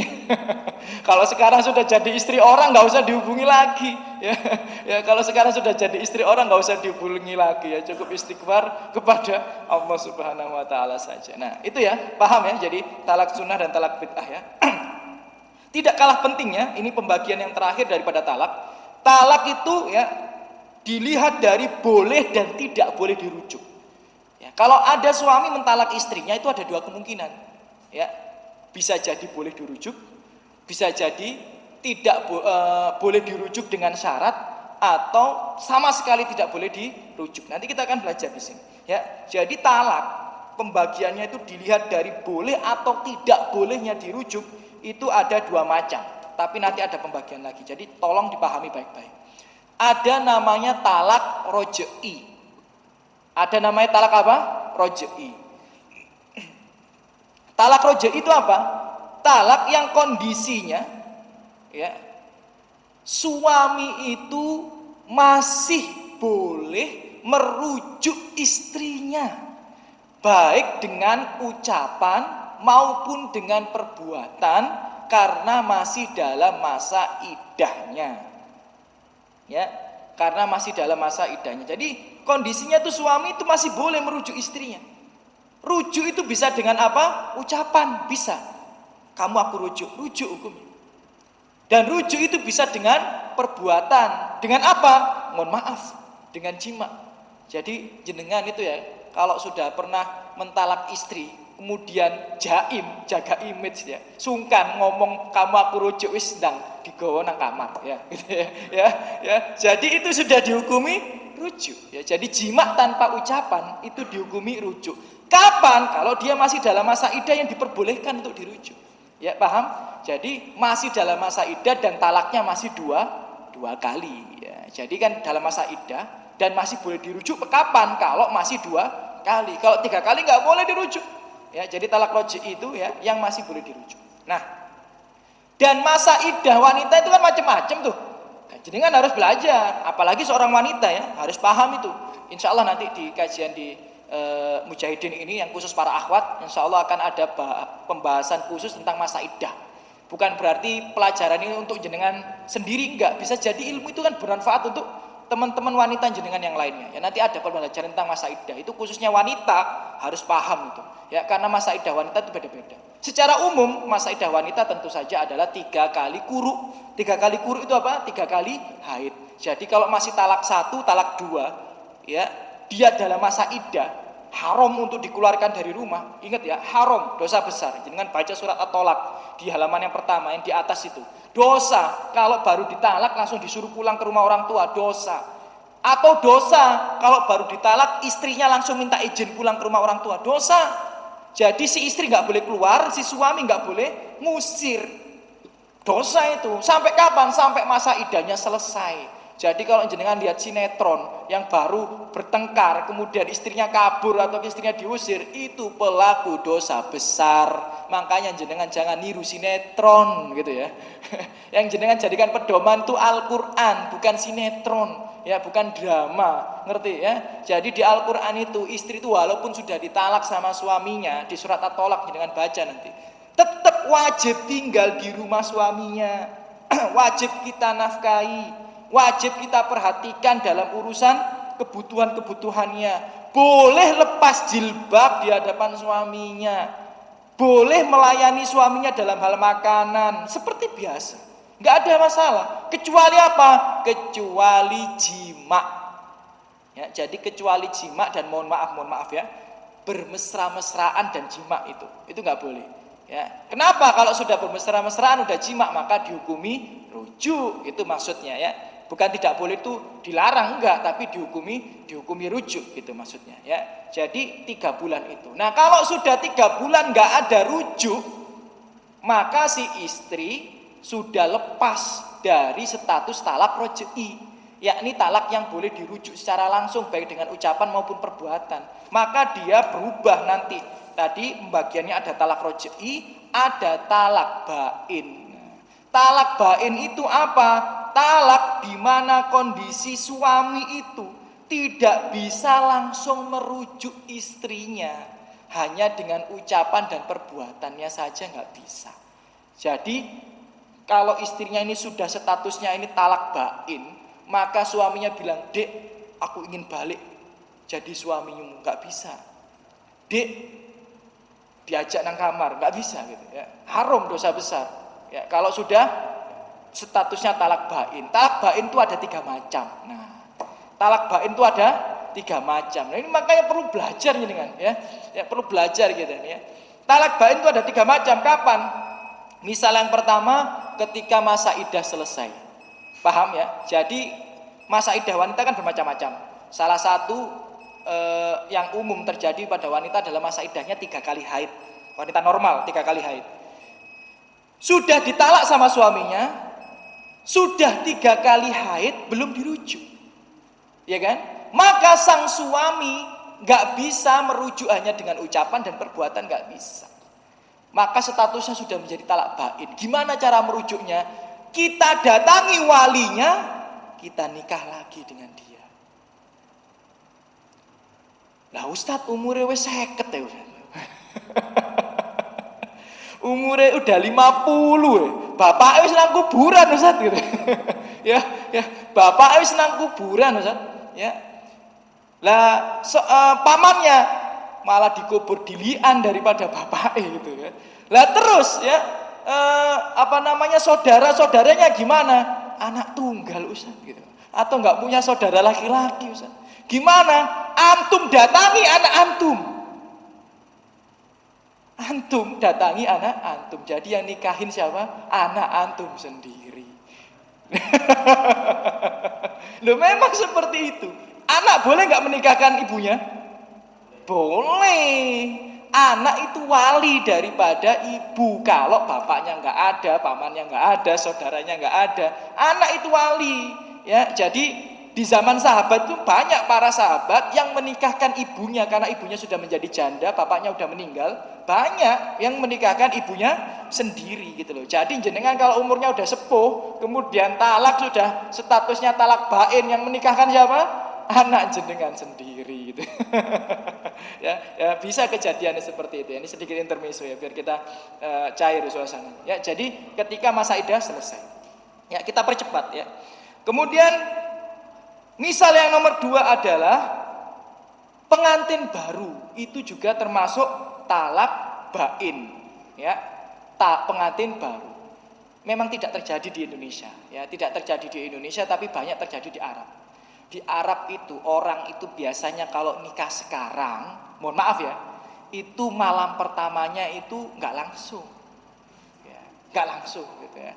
kalau sekarang sudah jadi istri orang nggak usah dihubungi lagi. Ya, kalau sekarang sudah jadi istri orang nggak usah dihubungi lagi ya, cukup istighfar kepada Allah Subhanahu Wa Taala saja. Nah itu ya, paham ya? Jadi talak sunnah dan talak bid'ah ya. Tidak kalah pentingnya, ini pembagian yang terakhir daripada talak. Talak itu ya dilihat dari boleh dan tidak boleh dirujuk. Ya, kalau ada suami mentalak istrinya itu ada dua kemungkinan. Ya, bisa jadi boleh dirujuk, bisa jadi tidak boleh dirujuk dengan syarat, atau sama sekali tidak boleh dirujuk. Nanti kita akan belajar di sini. Ya, jadi talak pembagiannya itu dilihat dari boleh atau tidak bolehnya dirujuk. Itu ada dua macam, tapi nanti ada pembagian lagi. Jadi tolong dipahami baik-baik. Ada namanya talak roj'i. Ada namanya talak apa? Roj'i. Talak roj'i itu apa? Talak yang kondisinya ya, suami itu masih boleh merujuk istrinya, baik dengan ucapan maupun dengan perbuatan, karena masih dalam masa iddahnya. Ya, karena masih dalam masa iddahnya. Jadi kondisinya tuh suami itu masih boleh merujuk istrinya. Rujuk itu bisa dengan apa? Ucapan, bisa. Kamu aku rujuk hukumnya. Dan rujuk itu bisa dengan perbuatan. Dengan apa? Mohon maaf, dengan jima. Jadi jenengan itu ya, kalau sudah pernah mentalak istri, kemudian jaga image ya, sungkan ngomong kamu aku rujuk, wis ndang digawa nang kamar ya, gitu ya. Jadi itu sudah dihukumi rujuk ya. Jadi jima tanpa ucapan itu dihukumi rujuk. Kapan? Kalau dia masih dalam masa iddah yang diperbolehkan untuk dirujuk. Ya, paham? Jadi masih dalam masa iddah dan talaknya masih dua kali ya. Jadi kan dalam masa iddah dan masih boleh dirujuk kapan? Kalau masih 2 kali. Kalau 3 kali nggak boleh dirujuk. Ya, jadi talak roj'i itu ya yang masih boleh dirujuk. Nah, dan masa iddah wanita itu kan macam-macam tuh. Nah, jenengan harus belajar, apalagi seorang wanita ya harus paham itu. Insya Allah nanti di kajian di Mujahidin ini yang khusus para akhwat, insya Allah akan ada pembahasan khusus tentang masa iddah. Bukan berarti pelajaran ini untuk jenengan sendiri, enggak. Bisa jadi ilmu itu kan bermanfaat untuk teman-teman wanita jenengan yang lainnya. Ya nanti ada pembelajaran tentang masa iddah. Itu khususnya wanita harus paham itu. Ya karena masa iddah wanita itu beda-beda. Secara umum masa iddah wanita tentu saja adalah 3 kali kuruk. 3 kali kuruk itu apa? 3 kali haid. Jadi kalau masih talak 1, talak 2, ya dia dalam masa iddah haram untuk dikeluarkan dari rumah. Ingat ya, haram, dosa besar. Jangan baca surat At-Tolak di halaman yang pertama yang di atas itu. Dosa kalau baru ditalak langsung disuruh pulang ke rumah orang tua, dosa. Atau dosa kalau baru ditalak istrinya langsung minta izin pulang ke rumah orang tua, dosa. Jadi si istri nggak boleh keluar, si suami nggak boleh ngusir. Dosa itu. Sampai kapan? Sampai masa iddahnya selesai. Jadi kalau jenengan lihat sinetron yang baru bertengkar, kemudian istrinya kabur atau istrinya diusir, itu pelaku dosa besar. Makanya jenengan jangan niru sinetron gitu ya. Yang jenengan jadikan pedoman itu Al-Quran, bukan sinetron, ya bukan drama, ngerti ya? Jadi di Al-Quran itu istri itu walaupun sudah ditalak sama suaminya, di surat At-Tolak jenengan baca nanti, tetap wajib tinggal di rumah suaminya, wajib kita nafkahi. Wajib kita perhatikan dalam urusan kebutuhan-kebutuhannya. Boleh lepas jilbab di hadapan suaminya. Boleh melayani suaminya dalam hal makanan seperti biasa. Nggak ada masalah. Kecuali apa? Kecuali jima. Ya, jadi kecuali jima dan mohon maaf ya, bermesra-mesraan dan jima itu nggak boleh. Ya, kenapa? Kalau sudah bermesra-mesraan udah jima maka dihukumi rujuk, itu maksudnya ya. Bukan tidak boleh itu dilarang, enggak, tapi dihukumi rujuk gitu maksudnya ya. Jadi 3 bulan itu. Nah kalau sudah 3 bulan enggak ada rujuk, maka si istri sudah lepas dari status talak roj'i, yakni talak yang boleh dirujuk secara langsung baik dengan ucapan maupun perbuatan. Maka dia berubah nanti. Tadi pembagiannya ada talak roj'i, ada talak bain. Talak bain itu apa? Talak di mana kondisi suami itu tidak bisa langsung merujuk istrinya, hanya dengan ucapan dan perbuatannya saja nggak bisa. Jadi kalau istrinya ini sudah statusnya ini talak bain, maka suaminya bilang, "Dek, aku ingin balik jadi suamimu." Nggak bisa. "Dek, diajak nang kamar." Nggak bisa gitu ya. Haram, dosa besar. Ya, kalau sudah statusnya talak bain. Talak bain itu ada 3 macam. Nah, talak bain itu ada 3 macam. Nah, ini makanya perlu belajar ini kan ya. Ya perlu belajar gitu ya. Talak bain itu ada 3 macam. Kapan? Misal yang pertama ketika masa iddah selesai. Paham ya? Jadi masa iddah wanita kan bermacam-macam. Salah satu yang umum terjadi pada wanita adalah masa iddahnya 3 kali haid. Wanita normal 3 kali haid. Sudah ditalak sama suaminya, sudah 3 kali haid belum dirujuk, ya kan? Maka sang suami nggak bisa merujuk hanya dengan ucapan dan perbuatan, nggak bisa. Maka statusnya sudah menjadi talak bain. Gimana cara merujuknya? Kita datangi walinya, kita nikah lagi dengan dia. Lah Ustadz umurnya wes 50 ya Ustadz. Umurnya udah 50 ya. Bapak wis nang kuburan Ustaz gitu. ya, bapak wis nang kuburan Ustaz, ya. Lah pamannya malah dikubur dilian daripada bapak gitu ya. Lah terus ya saudara-saudaranya gimana? Anak tunggal Ustaz gitu. Atau enggak punya saudara laki-laki Ustaz. Gimana? Antum datangi anak antum. Antum datangi anak antum. Jadi yang nikahin siapa? Anak antum sendiri. Loh memang seperti itu. Anak boleh nggak menikahkan ibunya? Boleh. Anak itu wali daripada ibu. Kalau bapaknya nggak ada, pamannya nggak ada, saudaranya nggak ada, anak itu wali. Ya, jadi di zaman sahabat itu banyak para sahabat yang menikahkan ibunya karena ibunya sudah menjadi janda, bapaknya udah meninggal. Banyak yang menikahkan ibunya sendiri gitu loh. Jadi jenengan kalau umurnya udah sepuh, kemudian talak sudah statusnya talak bain, yang menikahkan siapa? Anak jenengan sendiri gitu. ya bisa kejadiannya seperti itu. Ini sedikit intermezzo ya biar kita cair suasana. Ya, jadi ketika masa iddah selesai. Ya, kita percepat ya. Kemudian Misal yang nomor 2 adalah pengantin baru, itu juga termasuk talak bain, ya. Pengantin baru. Memang tidak terjadi di Indonesia, ya, tidak terjadi di Indonesia tapi banyak terjadi di Arab. Di Arab itu orang itu biasanya kalau nikah sekarang, mohon maaf ya, itu malam pertamanya itu nggak langsung, ya, nggak langsung gitu ya.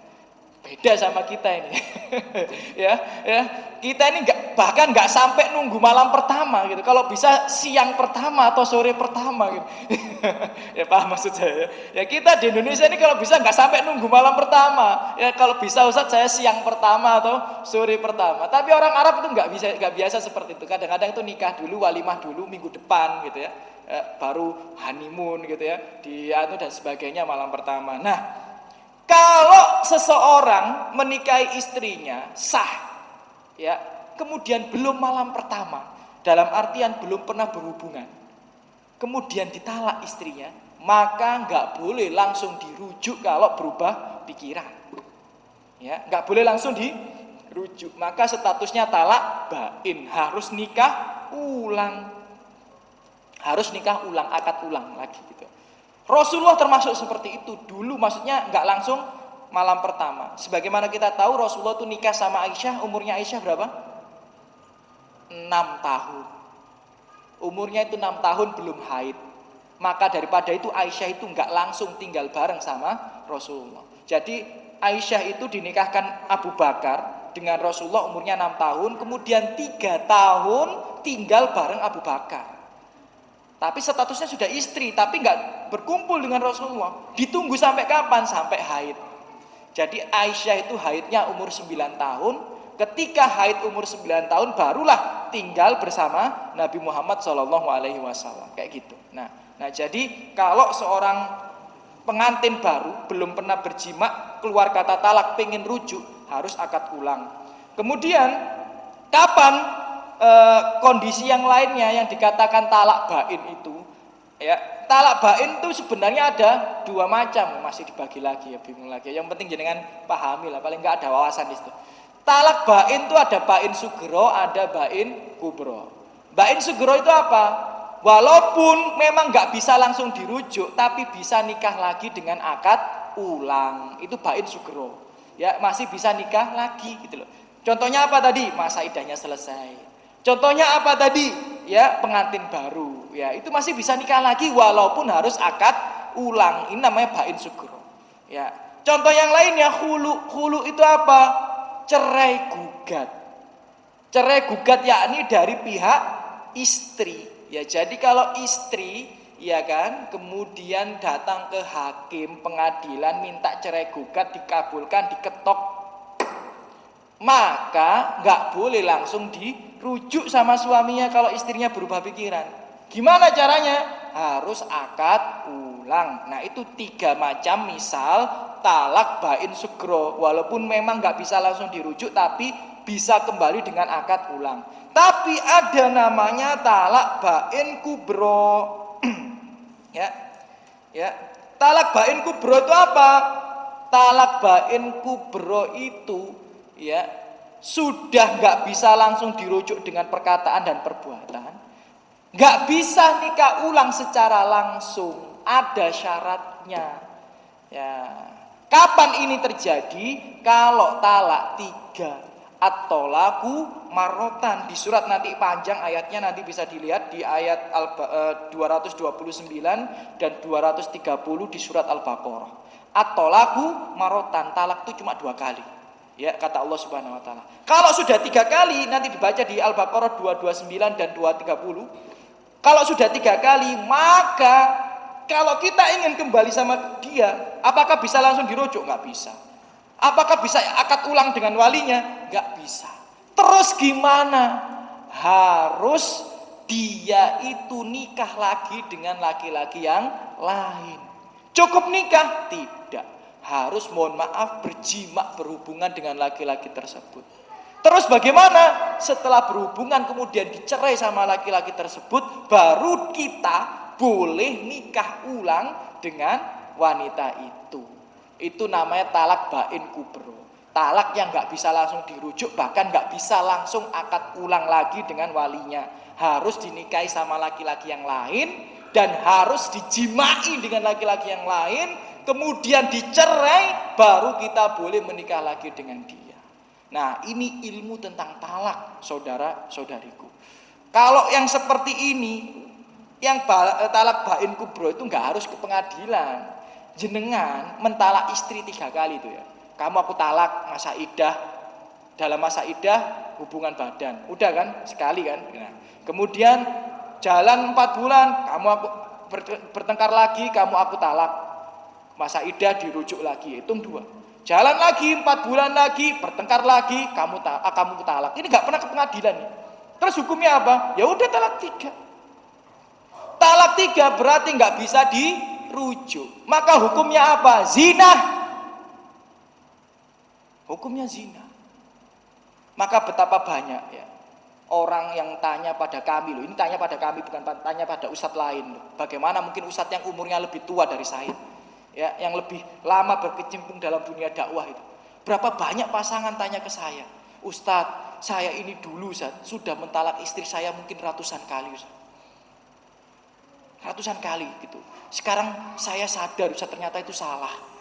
Beda sama kita ini, ya, kita ini bahkan nggak sampai nunggu malam pertama gitu. Kalau bisa siang pertama atau sore pertama gitu, ya paham maksud saya. Ya kita di Indonesia ini kalau bisa nggak sampai nunggu malam pertama. Ya kalau bisa Ustaz saya siang pertama atau sore pertama. Tapi orang Arab itu nggak biasa seperti itu. Kadang-kadang itu nikah dulu, walimah dulu minggu depan gitu ya. Baru honeymoon gitu ya, dan sebagainya malam pertama. Nah, kalau seseorang menikahi istrinya sah, ya, kemudian belum malam pertama, dalam artian belum pernah berhubungan, kemudian ditalak istrinya, maka nggak boleh langsung dirujuk kalau berubah pikiran, ya, nggak boleh langsung dirujuk, maka statusnya talak bain, harus nikah ulang, akad ulang lagi gitu. Rasulullah termasuk seperti itu dulu, maksudnya nggak langsung malam pertama. Sebagaimana kita tahu Rasulullah itu nikah sama Aisyah, umurnya Aisyah berapa? 6 tahun. Umurnya itu 6 tahun belum haid. Maka daripada itu Aisyah itu nggak langsung tinggal bareng sama Rasulullah. Jadi Aisyah itu dinikahkan Abu Bakar dengan Rasulullah umurnya 6 tahun, kemudian 3 tahun tinggal bareng Abu Bakar. Tapi statusnya sudah istri, tapi nggak berkumpul dengan Rasulullah. Ditunggu sampai kapan? Sampai haid. Jadi Aisyah itu haidnya umur 9 tahun. Ketika haid umur 9 tahun, barulah tinggal bersama Nabi Muhammad SAW. Kayak gitu. Nah, jadi kalau seorang pengantin baru belum pernah berjima, keluar kata talak, pengen rujuk, harus akad ulang. Kemudian kapan kondisi yang lainnya yang dikatakan talak bain itu, ya, talak bain itu sebenarnya ada 2 macam, masih dibagi lagi ya, bingung lagi. Yang penting jenengan pahami lah, paling nggak ada wawasan di situ. Talak bain itu ada bain sugro, ada bain kubro. Bain sugro itu apa? Walaupun memang nggak bisa langsung dirujuk, tapi bisa nikah lagi dengan akad ulang. Itu bain sugro, ya, masih bisa nikah lagi gitu loh. Contohnya apa tadi? Masa iddahnya selesai. Contohnya apa tadi? Ya, pengantin baru. Ya, itu masih bisa nikah lagi walaupun harus akad ulang. Ini namanya bain sugro. Ya. Contoh yang lainnya khulu. Khulu itu apa? Cerai gugat. Cerai gugat yakni dari pihak istri. Ya, jadi kalau istri, ya kan, kemudian datang ke hakim pengadilan minta cerai gugat, dikabulkan, diketok, maka nggak boleh langsung dirujuk sama suaminya kalau istrinya berubah pikiran. Gimana caranya? Harus akad ulang. Nah, itu 3 macam misal talak bain sugro, walaupun memang nggak bisa langsung dirujuk tapi bisa kembali dengan akad ulang. Tapi ada namanya talak bain kubro. ya talak bain kubro itu apa? Talak bain kubro itu, ya, sudah nggak bisa langsung dirujuk dengan perkataan dan perbuatan, nggak bisa nikah ulang secara langsung, ada syaratnya. Ya, kapan ini terjadi? Kalau talak 3 atau laku marotan, di surat nanti panjang ayatnya, nanti bisa dilihat di ayat 229 dan 230 di surat Al-Baqarah. Atau laku marotan, talak itu cuma 2 kali. Ya, kata Allah Subhanahu wa taala. Kalau sudah 3 kali, nanti dibaca di Al-Baqarah 229 dan 230. Kalau sudah 3 kali, maka kalau kita ingin kembali sama dia, apakah bisa langsung dirujuk? Nggak bisa. Apakah bisa akad ulang dengan walinya? Nggak bisa. Terus gimana? Harus dia itu nikah lagi dengan laki-laki yang lain. Cukup nikah? Tidak. Harus, mohon maaf, berjima, berhubungan dengan laki-laki tersebut. Terus bagaimana? Setelah berhubungan kemudian dicerai sama laki-laki tersebut, baru kita boleh nikah ulang dengan wanita itu. Itu namanya talak bain kubro. Talak yang nggak bisa langsung dirujuk, bahkan nggak bisa langsung akad ulang lagi dengan walinya. Harus dinikahi sama laki-laki yang lain dan harus dijimai dengan laki-laki yang lain, kemudian dicerai, baru kita boleh menikah lagi dengan dia. Nah, ini ilmu tentang talak, saudara-saudariku. Kalau yang seperti ini, yang talak bain kubro itu nggak harus ke pengadilan. Jenengan mentalak istri 3 kali itu ya. Kamu aku talak, masa iddah, dalam masa iddah hubungan badan, udah kan sekali kan. Nah, kemudian jalan 4 bulan, kamu aku bertengkar lagi, kamu aku talak, masa iddah dirujuk lagi, hitung 2. Jalan lagi 4 bulan lagi, bertengkar lagi, kamu talak. Ini nggak pernah ke pengadilan nih. Terus hukumnya apa? Ya udah talak 3. Talak 3 berarti nggak bisa dirujuk. Maka hukumnya apa? Zina. Hukumnya zina. Maka betapa banyak ya orang yang tanya pada kami loh. Ini tanya pada kami, bukan tanya pada ustadz lain loh. Bagaimana mungkin ustadz yang umurnya lebih tua dari saya, ya, yang lebih lama berkecimpung dalam dunia dakwah itu. Berapa banyak pasangan tanya ke saya, Ustadz, saya ini dulu Ustadz, sudah mentalak istri saya mungkin ratusan kali Ustadz. Ratusan kali gitu. Sekarang saya sadar Ustadz ternyata itu salah.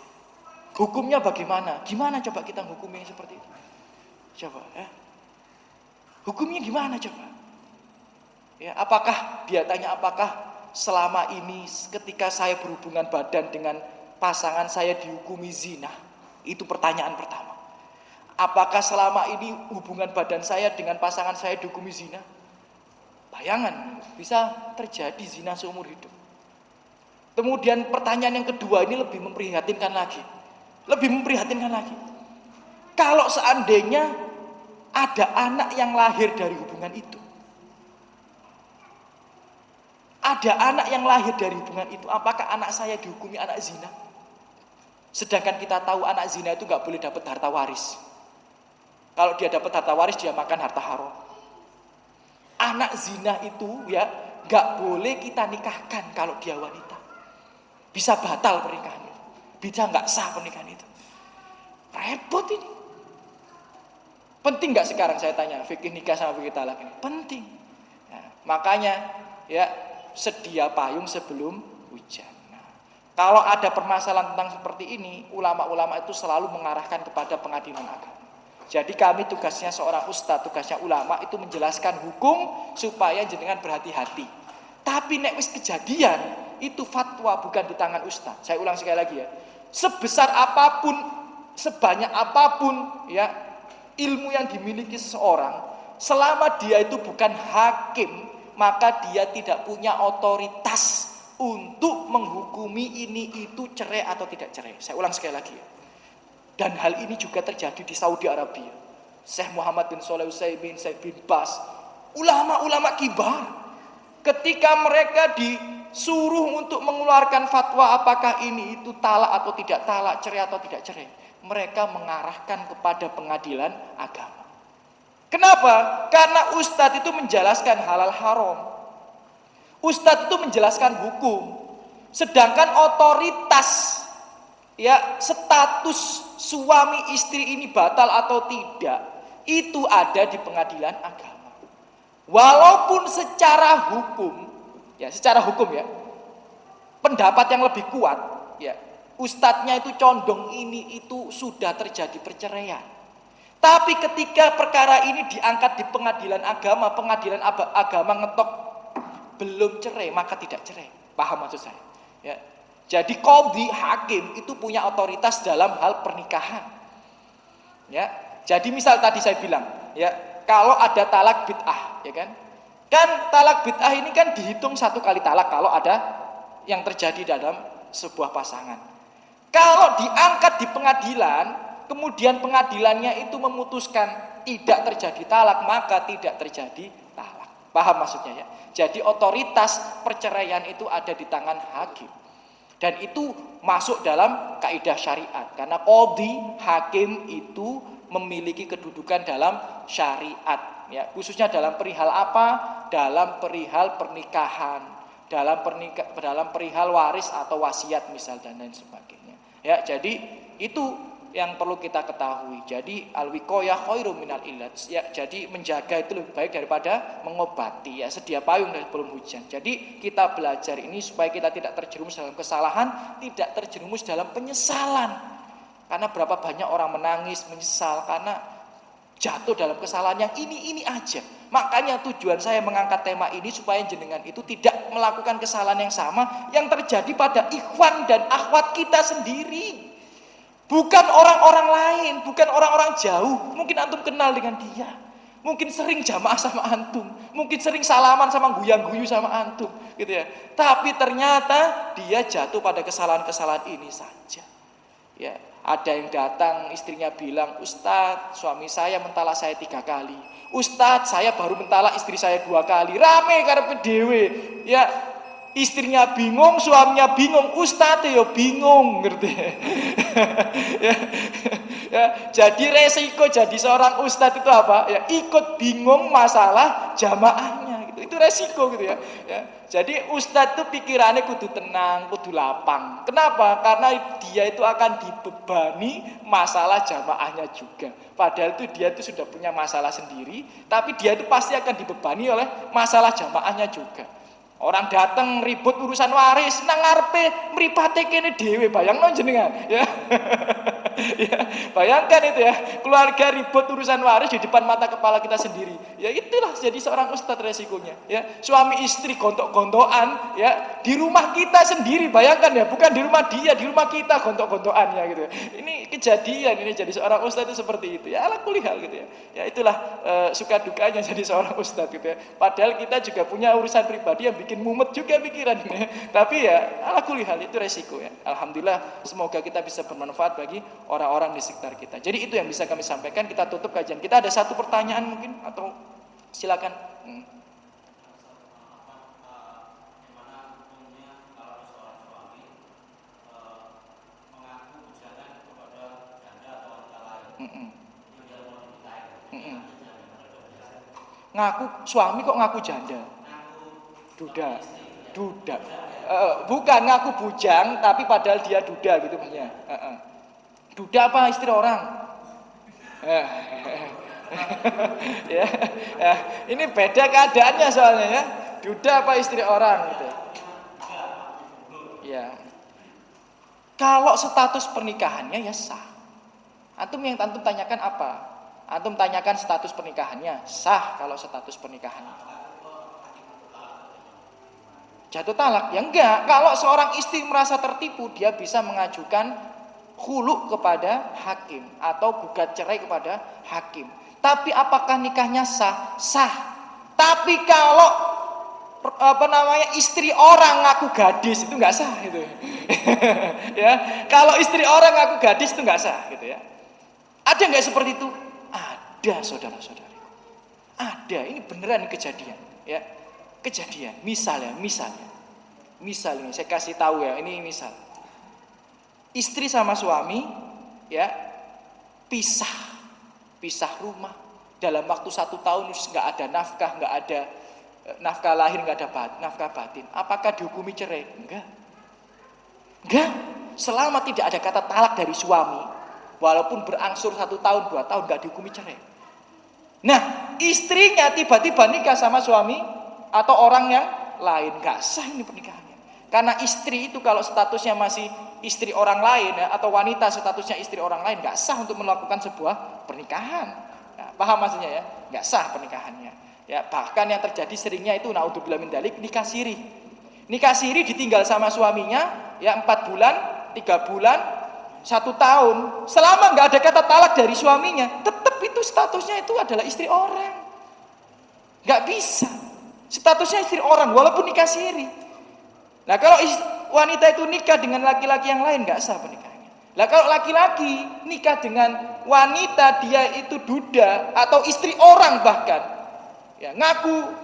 Hukumnya bagaimana? Gimana coba kita hukumnya seperti itu? Coba ya. Hukumnya gimana coba? Ya, apakah dia tanya apakah selama ini ketika saya berhubungan badan dengan pasangan saya dihukumi zina? Itu pertanyaan pertama. Apakah selama ini hubungan badan saya dengan pasangan saya dihukumi zina? Bayangan, bisa terjadi zina seumur hidup. Kemudian pertanyaan yang kedua ini lebih memprihatinkan lagi. Kalau seandainya ada anak yang lahir dari hubungan itu. Apakah anak saya dihukumi anak zina? Sedangkan kita tahu anak zina itu gak boleh dapat harta waris. Kalau dia dapat harta waris, dia makan harta haram. Anak zina itu ya gak boleh kita nikahkan kalau dia wanita. Bisa batal pernikahan. Bisa nggak sah pernikahan itu. Repot ini. Penting nggak sekarang saya tanya fikih nikah sama fikih talak ini? Penting. Nah, makanya ya sedia payung sebelum hujan. Nah, kalau ada permasalahan tentang seperti ini, ulama-ulama itu selalu mengarahkan kepada pengadilan agama. Jadi kami tugasnya seorang ustadz, tugasnya ulama itu menjelaskan hukum supaya jenengan berhati-hati. Tapi nek wis kejadian, itu fatwa bukan di tangan ustadz. Saya ulang sekali lagi ya. Sebesar apapun, sebanyak apapun ya ilmu yang dimiliki seseorang, selama dia itu bukan hakim, maka dia tidak punya otoritas untuk menghukumi ini itu cerai atau tidak cerai. Saya ulang sekali lagi ya. Dan hal ini juga terjadi di Saudi Arabia. Syekh Muhammad bin Shalih Al-Utsaimin, Syekh bin Baz, ulama-ulama kibar, ketika mereka disuruh untuk mengeluarkan fatwa apakah ini itu talak atau tidak talak, cerai atau tidak cerai, mereka mengarahkan kepada pengadilan agama. Kenapa? Karena ustadz itu menjelaskan halal haram. Ustadz itu menjelaskan hukum. Sedangkan otoritas ya status suami istri ini batal atau tidak itu ada di pengadilan agama. Walaupun secara hukum ya, pendapat yang lebih kuat ya, ustadznya itu condong ini itu sudah terjadi perceraian. Tapi ketika perkara ini diangkat di pengadilan agama ngetok belum cerai maka tidak cerai. Paham maksud saya? Ya. Jadi qadhi hakim itu punya otoritas dalam hal pernikahan. Ya. Jadi misal tadi saya bilang, ya, kalau ada talak bid'ah, ya kan? Kan talak bid'ah ini kan dihitung 1 kali talak kalau ada yang terjadi dalam sebuah pasangan. Kalau diangkat di pengadilan, kemudian pengadilannya itu memutuskan tidak terjadi talak, maka tidak terjadi talak. Paham maksudnya ya? Jadi otoritas perceraian itu ada di tangan hakim. Dan itu masuk dalam kaidah syariat. Karena qadhi, hakim itu memiliki kedudukan dalam syariat. Ya, khususnya dalam perihal apa? Dalam perihal pernikahan, dalam perihal waris atau wasiat misal dan lain sebagainya. Ya, jadi itu yang perlu kita ketahui. Jadi al-wiqayah khairum minal ilaj. Ya, jadi menjaga itu lebih baik daripada mengobati. Ya, sedia payung sebelum hujan. Jadi kita belajar ini supaya kita tidak terjerumus dalam kesalahan, tidak terjerumus dalam penyesalan. Karena berapa banyak orang menangis, menyesal karena jatuh dalam kesalahan yang ini aja. Makanya tujuan saya mengangkat tema ini supaya jenengan itu tidak melakukan kesalahan yang sama yang terjadi pada ikhwan dan akhwat kita sendiri. Bukan orang-orang lain, bukan orang-orang jauh. Mungkin antum kenal dengan dia. Mungkin sering jamaah sama antum. Mungkin sering salaman sama guyang-guyu sama antum, gitu ya. Tapi ternyata dia jatuh pada kesalahan-kesalahan ini saja. Ya, ada yang datang istrinya bilang, "Ustadz, suami saya mentalak saya 3 kali. Ustadz, saya baru mentalak istri saya 2 kali." Rame karepe dhewe. Ya, istrinya bingung, suaminya bingung, ustadz ya bingung, ngerti? ya, jadi resiko jadi seorang ustadz itu apa? Ya, ikut bingung masalah jamaahnya, gitu. Itu resiko gitu ya. Jadi ustadz itu pikirannya kudu tenang, kudu lapang. Kenapa? Karena dia itu akan dibebani masalah jamaahnya juga. Padahal itu dia itu sudah punya masalah sendiri, tapi dia itu pasti akan dibebani oleh masalah jamaahnya juga. Orang datang ribut urusan waris nang ngarepe mripate kene dhewe, bayangno jenengan ya. Ya, bayangkan itu ya, keluarga ribut urusan waris di depan mata kepala kita sendiri. Ya itulah jadi seorang ustadz resikonya ya. Suami istri gontok-gontokan ya di rumah kita sendiri, bayangkan ya, bukan di rumah dia, di rumah kita gontok-gontokan ya gitu. Ini kejadian, ini jadi seorang ustadz itu seperti itu ya, ala kulli hal gitu ya. Ya itulah suka dukanya jadi seorang ustadz gitu ya. Padahal kita juga punya urusan pribadi yang bikin mumet juga pikirannya. Tapi ya ala kulli hal itu resiko ya. Alhamdulillah semoga kita bisa bermanfaat bagi orang-orang di sekitar kita. Jadi itu yang bisa kami sampaikan. Kita tutup kajian. Kita ada satu pertanyaan mungkin atau silakan. Ngaku suami kok ngaku janda? Duda. Bukan ngaku bujang tapi padahal dia duda gitu maksudnya. Duda apa istri orang? Ya, ini beda keadaannya soalnya ya. Duda apa istri orang gitu. Ya. Kalau status pernikahannya ya sah. Antum tanyakan apa? Antum tanyakan status pernikahannya sah kalau status pernikahannya. Jatuh talak? Ya enggak. Kalau seorang istri merasa tertipu, dia bisa mengajukan khulu kepada hakim atau gugat cerai kepada hakim. Tapi apakah nikahnya sah? Sah. Tapi kalau istri orang ngaku gadis itu enggak sah gitu. Ya, kalau istri orang ngaku gadis itu enggak sah gitu ya. Ada enggak seperti itu? Ada, saudara-saudari. Ada, ini beneran kejadian ya. Kejadian, misalnya ini saya kasih tahu ya, ini misal istri sama suami ya pisah rumah dalam waktu 1 tahun, nggak ada nafkah lahir, nggak ada nafkah batin. Apakah dihukumi cerai? Enggak. Selama tidak ada kata talak dari suami, walaupun berangsur 1 tahun 2 tahun, nggak dihukumi cerai. Nah, istrinya tiba-tiba nikah sama suami atau orang yang lain, gak sah ini pernikahannya. Karena istri itu kalau statusnya masih istri orang lain ya, atau wanita statusnya istri orang lain, gak sah untuk melakukan sebuah pernikahan. Nah, paham maksudnya ya? Gak sah pernikahannya. Ya, bahkan yang terjadi seringnya itu naudzubillah min dzalik, nikah siri. Nikah siri ditinggal sama suaminya ya 4 bulan, 3 bulan, 1 tahun. Selama gak ada kata talak dari suaminya, tetap itu statusnya itu adalah istri orang. Gak bisa. Statusnya istri orang walaupun nikah siri. Nah, kalau wanita itu nikah dengan laki-laki yang lain nggak sah pernikahannya. Nah, kalau laki-laki nikah dengan wanita dia itu duda atau istri orang bahkan ya ngaku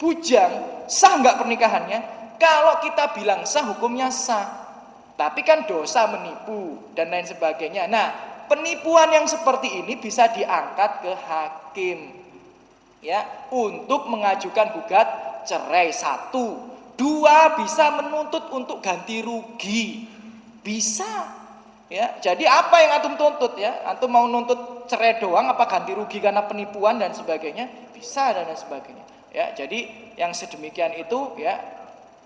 bujang, sah nggak pernikahannya? Kalau kita bilang sah, hukumnya sah. Tapi kan dosa menipu dan lain sebagainya. Nah, penipuan yang seperti ini bisa diangkat ke hakim. Ya, untuk mengajukan gugat cerai 1, 2 bisa menuntut untuk ganti rugi, bisa Ya, jadi apa yang antum tuntut ya? Antum mau nuntut cerai doang apa ganti rugi karena penipuan dan sebagainya? Bisa dan sebagainya. Ya, jadi yang sedemikian itu ya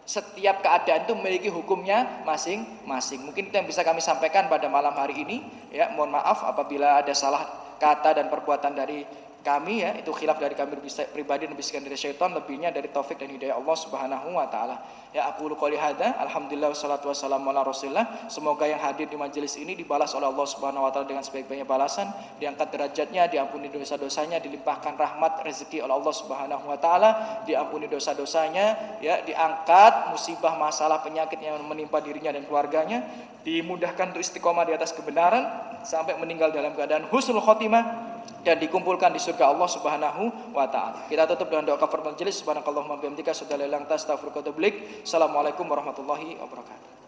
setiap keadaan itu memiliki hukumnya masing-masing. Mungkin itu yang bisa kami sampaikan pada malam hari ini. Ya, mohon maaf apabila ada salah kata dan perbuatan dari kami ya, itu khilaf dari kami pribadi dan bisikan dari syaitan, lebihnya dari taufik dan hidayah Allah Subhanahu wa taala. Ya, aku qouli hadza, alhamdulillah wassalatu wassalamu ala Rasulillah. Semoga yang hadir di majelis ini dibalas oleh Allah Subhanahu wa taala dengan sebaik-baiknya balasan, diangkat derajatnya, diampuni dosa-dosanya, dilimpahkan rahmat rezeki oleh Allah Subhanahu wa taala, diampuni dosa-dosanya, ya, diangkat musibah masalah penyakit yang menimpa dirinya dan keluarganya, dimudahkan untuk istiqomah di atas kebenaran sampai meninggal dalam keadaan husnul khotimah dan dikumpulkan di surga Allah Subhanahu wa taala. Kita tutup dengan doa kafaratul majelis. Subhanakallahumma bihamdika asyhadu an la ilaha illa anta astaghfiruka wa atubu ilaik. Assalamualaikum warahmatullahi wabarakatuh.